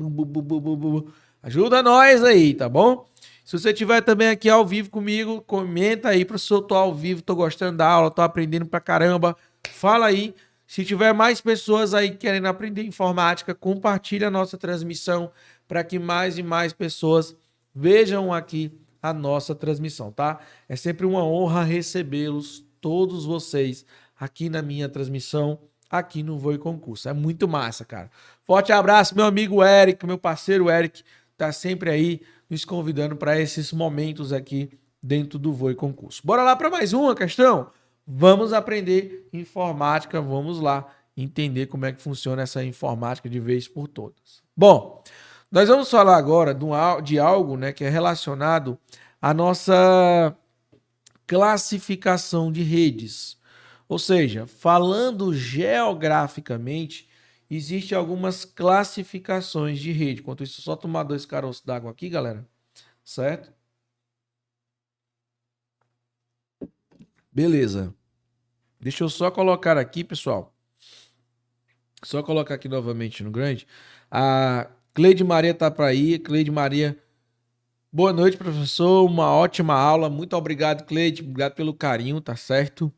Ajuda nós aí, tá bom? Se você estiver também aqui ao vivo comigo, comenta aí, professor, tô ao vivo, tô gostando da aula, tô aprendendo pra caramba. Fala aí. Se tiver mais pessoas aí querendo aprender informática, compartilha a nossa transmissão para que mais e mais pessoas vejam aqui a nossa transmissão, tá? É sempre uma honra recebê-los, todos vocês, aqui na minha transmissão, aqui no Voe Concurso. É muito massa, cara. Forte abraço, meu amigo Eric, meu parceiro Eric, tá sempre aí nos convidando para esses momentos aqui dentro do Voe Concurso. Bora lá para mais uma questão? Vamos aprender informática, vamos lá entender como é que funciona essa informática de vez por todas. Bom, nós vamos falar agora de algo, né, que é relacionado à nossa classificação de redes. Ou seja, falando geograficamente, existem algumas classificações de rede. Enquanto isso, só tomar 2 caroços d'água aqui, galera. Certo? Beleza. Deixa eu só colocar aqui, pessoal. Só colocar aqui novamente no grande. A Cleide Maria tá para aí. Cleide Maria, boa noite, professor. Uma ótima aula. Muito obrigado, Cleide. Obrigado pelo carinho, tá certo?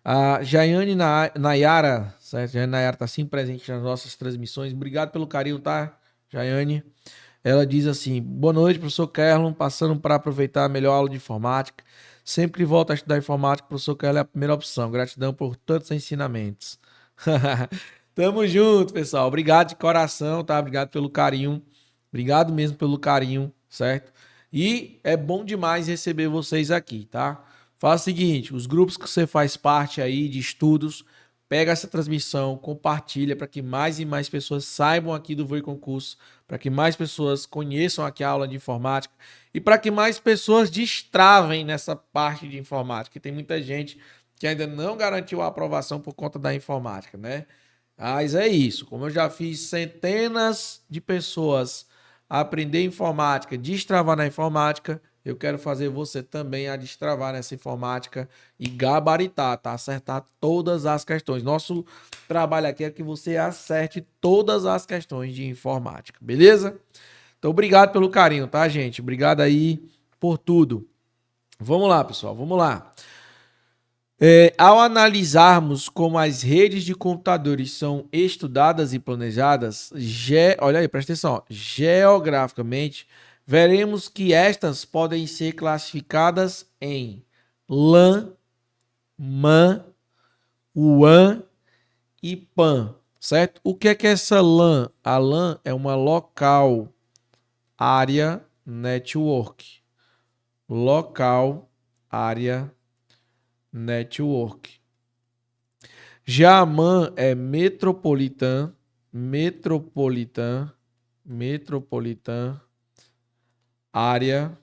A Jaiane Nayara, certo? Jaiane Nayara tá sempre presente nas nossas transmissões. Obrigado pelo carinho, tá, Jaiane? Ela diz assim: boa noite, professor Kerlon. Passando para aproveitar a melhor aula de informática. Sempre volto a estudar informática, professor Kerlon é a primeira opção. Gratidão por tantos ensinamentos. Tamo junto, pessoal. Obrigado de coração, tá? Obrigado pelo carinho. Obrigado mesmo pelo carinho, certo? E é bom demais receber vocês aqui, tá? Faz o seguinte, os grupos que você faz parte aí de estudos, pega essa transmissão, compartilha para que mais e mais pessoas saibam aqui do Voe Concurso, para que mais pessoas conheçam aqui a aula de informática e para que mais pessoas destravem nessa parte de informática, que tem muita gente que ainda não garantiu a aprovação por conta da informática, né? Mas é isso, como eu já fiz centenas de pessoas aprender informática, destravar na informática, eu quero fazer você também a destravar nessa informática e gabaritar, tá? Acertar todas as questões. Nosso trabalho aqui é que você acerte todas as questões de informática, beleza? Então, obrigado pelo carinho, tá, gente? Obrigado aí por tudo. Vamos lá, pessoal, vamos lá. Ao analisarmos como as redes de computadores são estudadas e planejadas, olha aí, presta atenção, ó, geograficamente, veremos que estas podem ser classificadas em LAN, MAN, WAN e PAN. certo? O que é essa LAN? A LAN é uma Local Area Network. Local Area Network. Já a MAN é Metropolitan Area.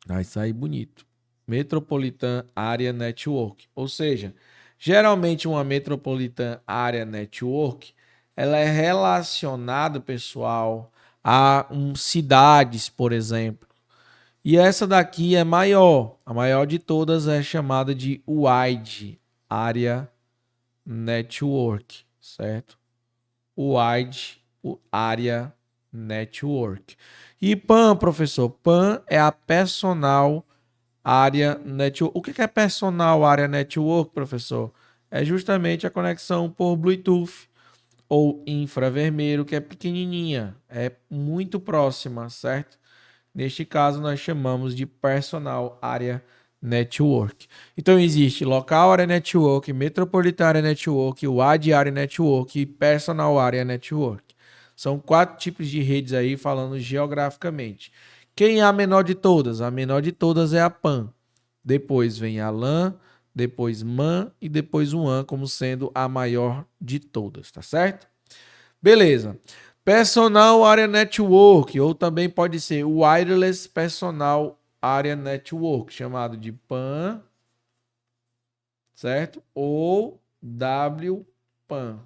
Vai sair bonito. Metropolitan Area Network. Ou seja, geralmente uma Metropolitan Area Network, ela é relacionada, pessoal, a cidades, por exemplo. E essa daqui é maior. A maior de todas é chamada de Wide Area Network, certo? Wide Area Network. E PAN, professor? PAN é a Personal Area Network. O que é Personal Area Network, professor? É justamente a conexão por Bluetooth ou infravermelho, que é pequenininha, é muito próxima, certo? Neste caso, nós chamamos de Personal Area Network. Então, existe Local Area Network, Metropolitan Area Network, Wide Area Network e Personal Area Network. São 4 tipos de redes aí, falando geograficamente. Quem é a menor de todas? A menor de todas é a PAN. Depois vem a LAN, depois MAN e depois o WAN, como sendo a maior de todas, tá certo? Beleza. Personal Area Network, ou também pode ser Wireless Personal Area Network, chamado de PAN, certo? Ou WPAN.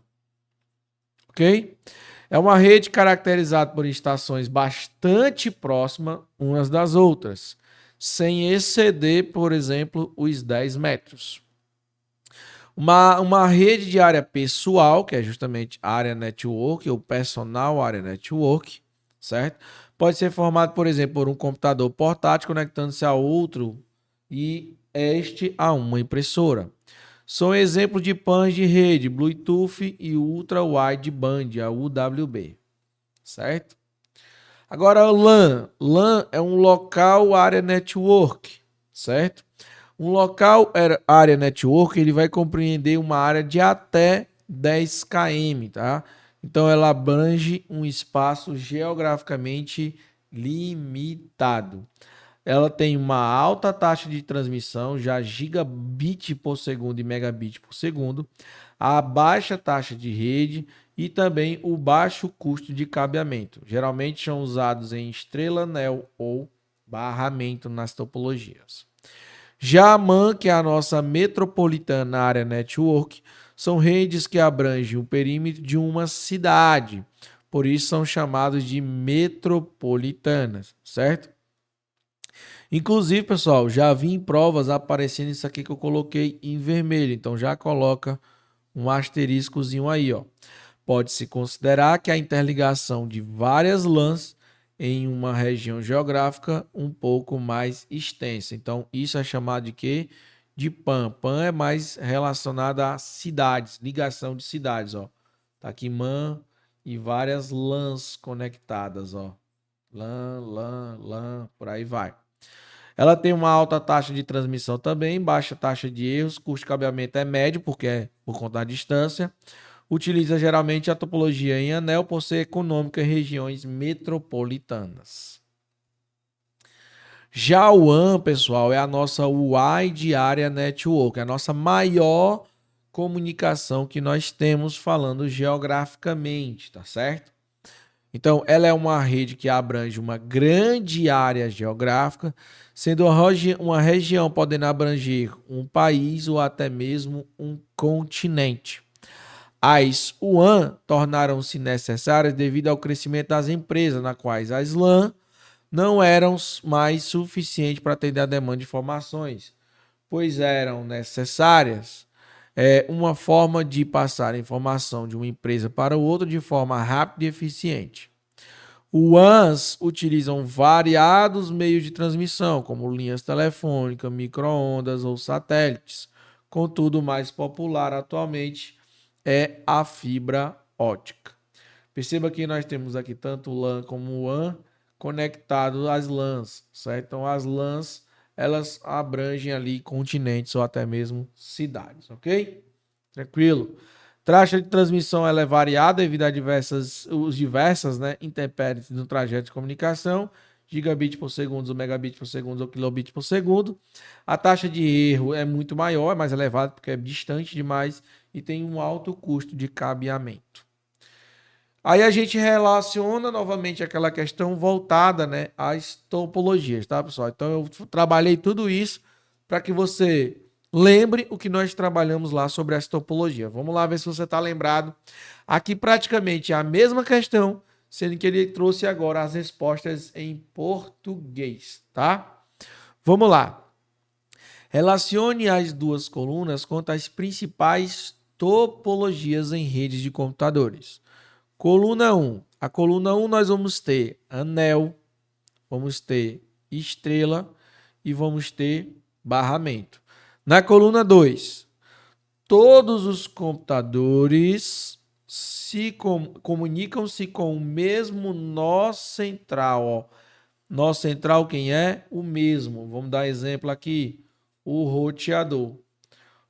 Ok? É uma rede caracterizada por estações bastante próximas umas das outras, sem exceder, por exemplo, os 10 metros. Uma rede de área pessoal, que é justamente área network, ou personal área network, certo? Pode ser formado, por exemplo, por um computador portátil conectando-se a outro e este a uma impressora. São exemplos de PANs de rede, Bluetooth e Ultra Wideband, a UWB, certo? Agora, LAN. LAN é um Local Area Network, certo? Um local área network, ele vai compreender uma área de até 10 km, tá? Então ela abrange um espaço geograficamente limitado. Ela tem uma alta taxa de transmissão, já gigabit por segundo e megabit por segundo, a baixa taxa de rede e também o baixo custo de cabeamento. Geralmente são usados em estrela, anel ou barramento nas topologias. Já a MAN, que é a nossa Metropolitan Area Network, são redes que abrangem o perímetro de uma cidade. Por isso são chamados de metropolitanas, certo? Inclusive, pessoal, já vi em provas aparecendo isso aqui que eu coloquei em vermelho. Então já coloca um asteriscozinho aí, ó. Pode-se considerar que a interligação de várias LANs em uma região geográfica um pouco mais extensa. Então, isso é chamado de quê? De PAN. PAN é mais relacionado a cidades, ligação de cidades, ó. Tá aqui MAN e várias LANs conectadas, ó. LAN, por aí vai. Ela tem uma alta taxa de transmissão também, baixa taxa de erros, custo de cabeamento é médio, porque é por conta da distância. Utiliza geralmente a topologia em anel por ser econômica em regiões metropolitanas. Já o WAN, pessoal, é a nossa Wide Area Network, a nossa maior comunicação que nós temos falando geograficamente, tá certo? Então, ela é uma rede que abrange uma grande área geográfica, sendo uma região podendo abranger um país ou até mesmo um continente. As WAN tornaram-se necessárias devido ao crescimento das empresas, na quais as LAN não eram mais suficientes para atender a demanda de informações, pois eram necessárias uma forma de passar a informação de uma empresa para outra de forma rápida e eficiente. O WANs utilizam variados meios de transmissão, como linhas telefônicas, micro-ondas ou satélites. Contudo, o mais popular atualmente é a fibra ótica. Perceba que nós temos aqui tanto LAN como WAN conectado às LANs, certo? Então, as LANs, elas abrangem ali continentes ou até mesmo cidades, ok? Tranquilo? Taxa de transmissão ela é variada devido a os diversas, né, intempéries no trajeto de comunicação, gigabit por segundo, megabit por segundo ou kilobit por segundo. A taxa de erro é muito maior, é mais elevada porque é distante demais e tem um alto custo de cabeamento. Aí a gente relaciona novamente aquela questão voltada, né, às topologias, tá, pessoal? Então eu trabalhei tudo isso para que você lembre o que nós trabalhamos lá sobre essa topologia. Vamos lá ver se você está lembrado. Aqui praticamente é a mesma questão, sendo que ele trouxe agora as respostas em português, tá? Vamos lá. Relacione as duas colunas quanto às principais topologias em redes de computadores. Coluna 1. A coluna 1 nós vamos ter anel, vamos ter estrela e vamos ter barramento. Na coluna 2, todos os computadores comunicam-se com o mesmo nó central. Ó. Nó central quem é? O mesmo. Vamos dar exemplo aqui. O roteador.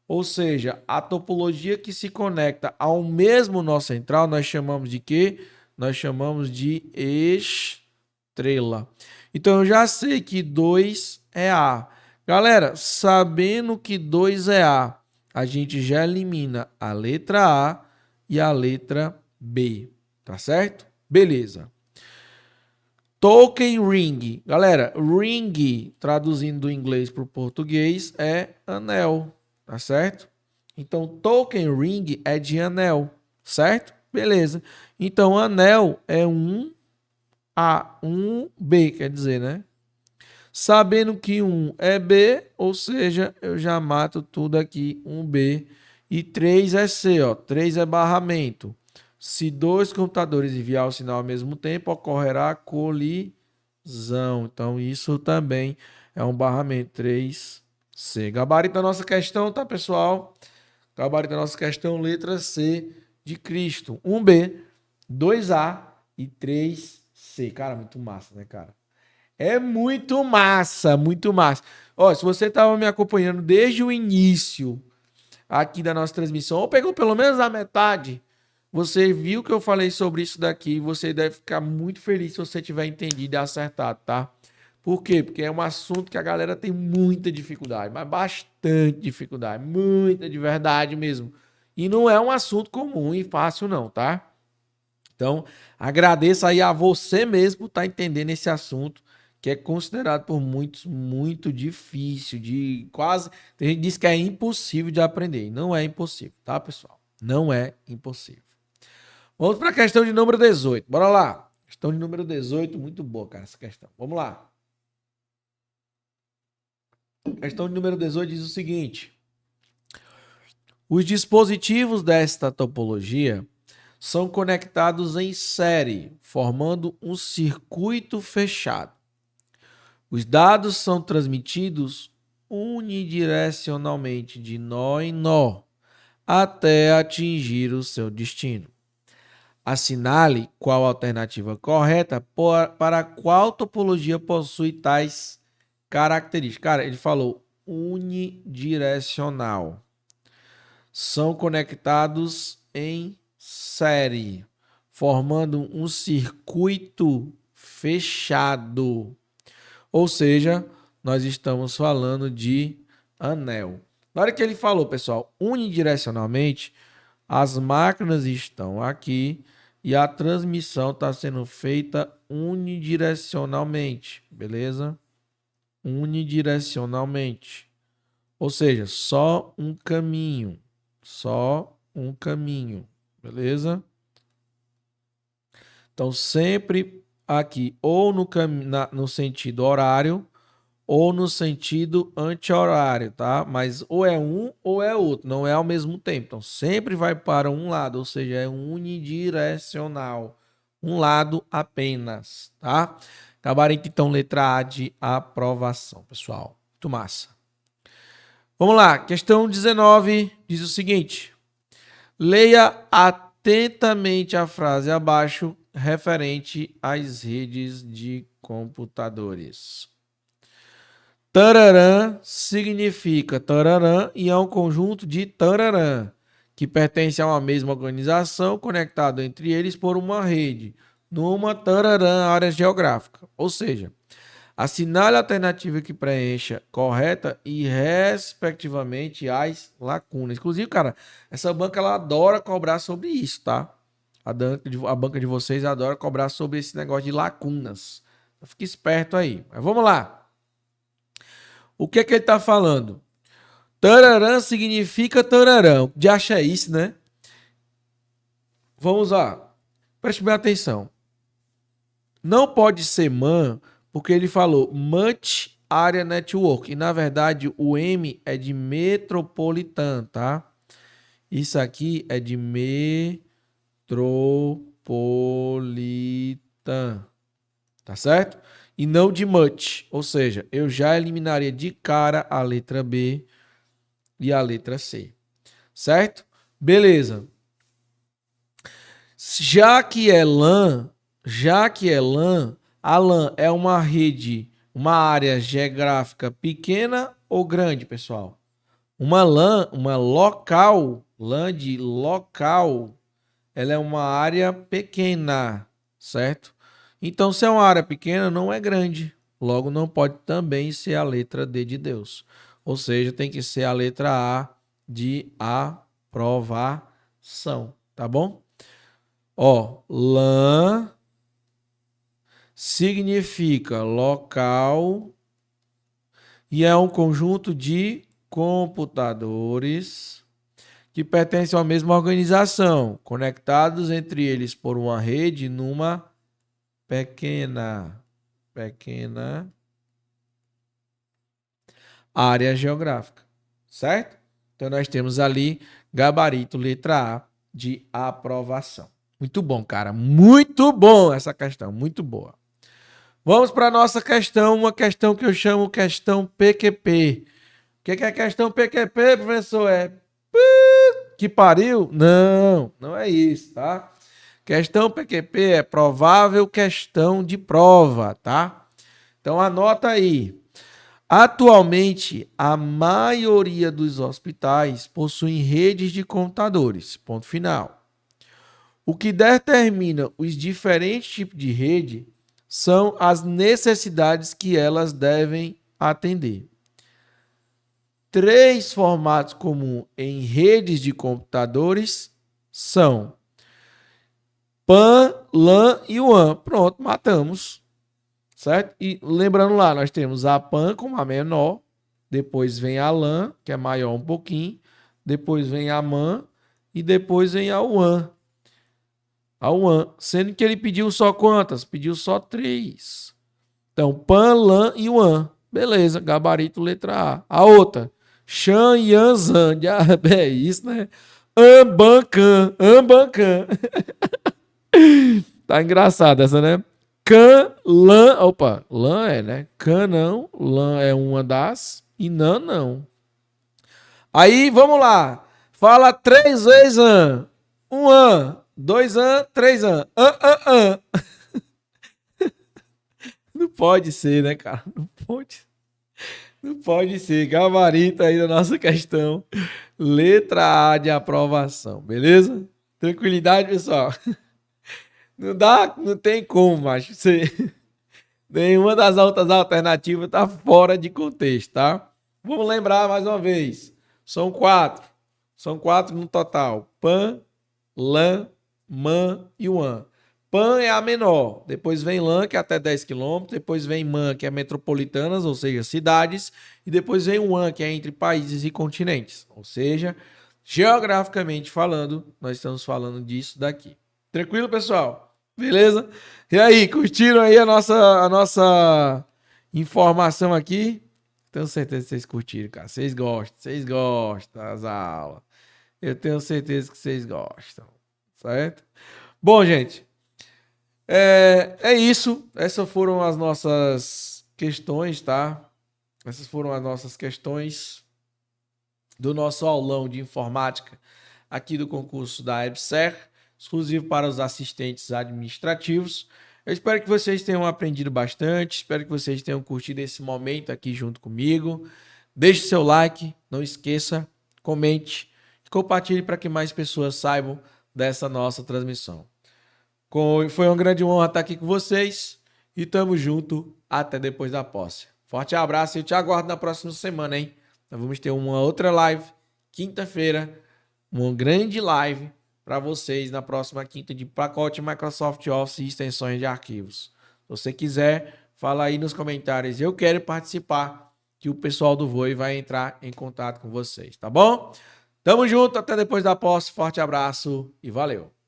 Ou seja, a topologia que se conecta ao mesmo nó central, nós chamamos de quê? Nós chamamos de estrela. Então, eu já sei que 2 é A. Galera, sabendo que 2 é a gente já elimina a letra A e a letra B. Tá certo? Beleza. Token ring. Galera, ring, traduzindo do inglês para o português, é anel. Tá certo? Então, token ring é de anel, certo? Beleza. Então, anel é um A, um B, quer dizer, né? Sabendo que 1 é B, ou seja, eu já mato tudo aqui, 1B. E 3 é C, ó. 3 é barramento. Se dois computadores enviar o sinal ao mesmo tempo, ocorrerá colisão. Então, isso também é um barramento 3C. Gabarito da nossa questão, tá, pessoal? Gabarito da nossa questão, letra C de Cristo. 1B, 2A e 3C. Cara, muito massa, né, cara? É muito massa, muito massa. Ó, se você estava me acompanhando desde o início aqui da nossa transmissão, ou pegou pelo menos a metade, você viu que eu falei sobre isso daqui, você deve ficar muito feliz se você tiver entendido e acertado, tá? Por quê? Porque é um assunto que a galera tem muita dificuldade, mas bastante dificuldade, muita de verdade mesmo. E não é um assunto comum e fácil não, tá? Então, agradeço aí a você mesmo por estar entendendo esse assunto, que é considerado por muitos muito difícil, de quase, tem gente que diz que é impossível de aprender, e não é impossível, tá, pessoal? Não é impossível. Vamos para a questão de número 18. Bora lá. Questão de número 18, muito boa, cara, essa questão. Vamos lá. Questão de número 18 diz o seguinte: os dispositivos desta topologia são conectados em série, formando um circuito fechado. Os dados são transmitidos unidirecionalmente de nó em nó, até atingir o seu destino. Assinale qual a alternativa correta para qual topologia possui tais características. Cara, ele falou unidirecional. São conectados em série, formando um circuito fechado. Ou seja, nós estamos falando de anel. Na hora que ele falou, pessoal, unidirecionalmente, as máquinas estão aqui e a transmissão está sendo feita unidirecionalmente, beleza? Unidirecionalmente. Ou seja, só um caminho, beleza? Então, sempre aqui, ou no sentido horário, ou no sentido anti-horário, tá? Mas ou é um ou é outro, não é ao mesmo tempo. Então, sempre vai para um lado, ou seja, é unidirecional. Um lado apenas, tá? Gabarito, então, letra A de aprovação, pessoal. Muito massa. Vamos lá, questão 19 diz o seguinte: leia atentamente a frase abaixo referente às redes de computadores. Tararã significa tararã e é um conjunto de tararã, que pertencem a uma mesma organização, conectado entre eles por uma rede, numa tararã área geográfica. Ou seja, assinale a alternativa que preencha correta e respectivamente as lacunas. Inclusive, cara, essa banca ela adora cobrar sobre isso, tá? A banca de vocês adora cobrar sobre esse negócio de lacunas. Então, fique esperto aí. Mas vamos lá. O que é que ele tá falando? Tararã significa tararã. De acha é isso, né? Vamos lá. Preste bem atenção. Não pode ser MAN, porque ele falou Much Area Network. E na verdade o M é de Metropolitan, tá? Isso aqui é de Metropolitan. Tá certo? E não de Much. Ou seja, eu já eliminaria de cara a letra B e a letra C. Certo? Beleza. Já que é LAN, a LAN é uma rede, uma área geográfica pequena ou grande, pessoal? Uma LAN, uma local, LAN de local, ela é uma área pequena, certo? Então, se é uma área pequena, não é grande. Logo, não pode também ser a letra D de Deus. Ou seja, tem que ser a letra A de aprovação, tá bom? Ó, LAN significa local e é um conjunto de computadores que pertencem à mesma organização, conectados entre eles por uma rede numa pequena área geográfica, certo? Então nós temos ali gabarito letra A de aprovação. Muito bom, cara. Muito bom essa questão. Muito boa. Vamos para a nossa questão. Uma questão que eu chamo questão PQP. O que é questão PQP, professor? É que pariu? Não, não é isso, tá? Questão PQP é provável questão de prova, tá? Então anota aí. Atualmente, a maioria dos hospitais possuem redes de computadores. Ponto final. O que determina os diferentes tipos de rede são as necessidades que elas devem atender. 3 formatos comuns em redes de computadores são PAN, LAN e WAN. Pronto, matamos. Certo? E lembrando lá, nós temos a PAN como a menor, depois vem a LAN, que é maior um pouquinho, depois vem a MAN e depois vem a WAN. A WAN, sendo que ele pediu só quantas? Pediu só 3. Então, PAN, LAN e WAN. Beleza, gabarito letra A. A outra, Xan, Yan, Zan. É isso, né? Ambancan. Tá engraçado essa, né? Can, LAN. Opa, LAN é, né? Can não. LAN é uma das. E NAN não. Aí, vamos lá. Fala 3 vezes an. 1 an. 2 an, 3 an. Não pode ser, né, cara? Não pode. Não pode ser. Gabarito aí da nossa questão. Letra A de aprovação, beleza? Tranquilidade, pessoal. Não dá, não tem como, macho. Nenhuma das outras alternativas tá fora de contexto, tá? Vamos lembrar mais uma vez. São 4. São 4 no total. PAN, LAN, MAN e WAN. PAN é a menor, depois vem LAN, que é até 10 km, depois vem MAN, que é metropolitanas, ou seja, cidades, e depois vem WAN, que é entre países e continentes, ou seja, geograficamente falando, nós estamos falando disso daqui. Tranquilo, pessoal? Beleza? E aí, curtiram aí a nossa informação aqui? Tenho certeza que vocês curtiram, cara. Vocês gostam das aulas. Eu tenho certeza que vocês gostam, certo? Bom, gente, é isso. Essas foram as nossas questões, tá? Essas foram as nossas questões do nosso aulão de informática aqui do concurso da EBSER, exclusivo para os assistentes administrativos. Eu espero que vocês tenham aprendido bastante, espero que vocês tenham curtido esse momento aqui junto comigo. Deixe seu like, não esqueça, comente. compartilhe para que mais pessoas saibam dessa nossa transmissão. Foi uma grande honra estar aqui com vocês e tamo junto até depois da posse. Forte abraço e eu te aguardo na próxima semana, hein? Nós vamos ter uma outra live, quinta-feira, uma grande live para vocês na próxima quinta de pacote Microsoft Office e extensões de arquivos. Se você quiser, fala aí nos comentários. Eu quero participar, que o pessoal do Voe vai entrar em contato com vocês, tá bom? Tamo junto, até depois da posse. Forte abraço e valeu!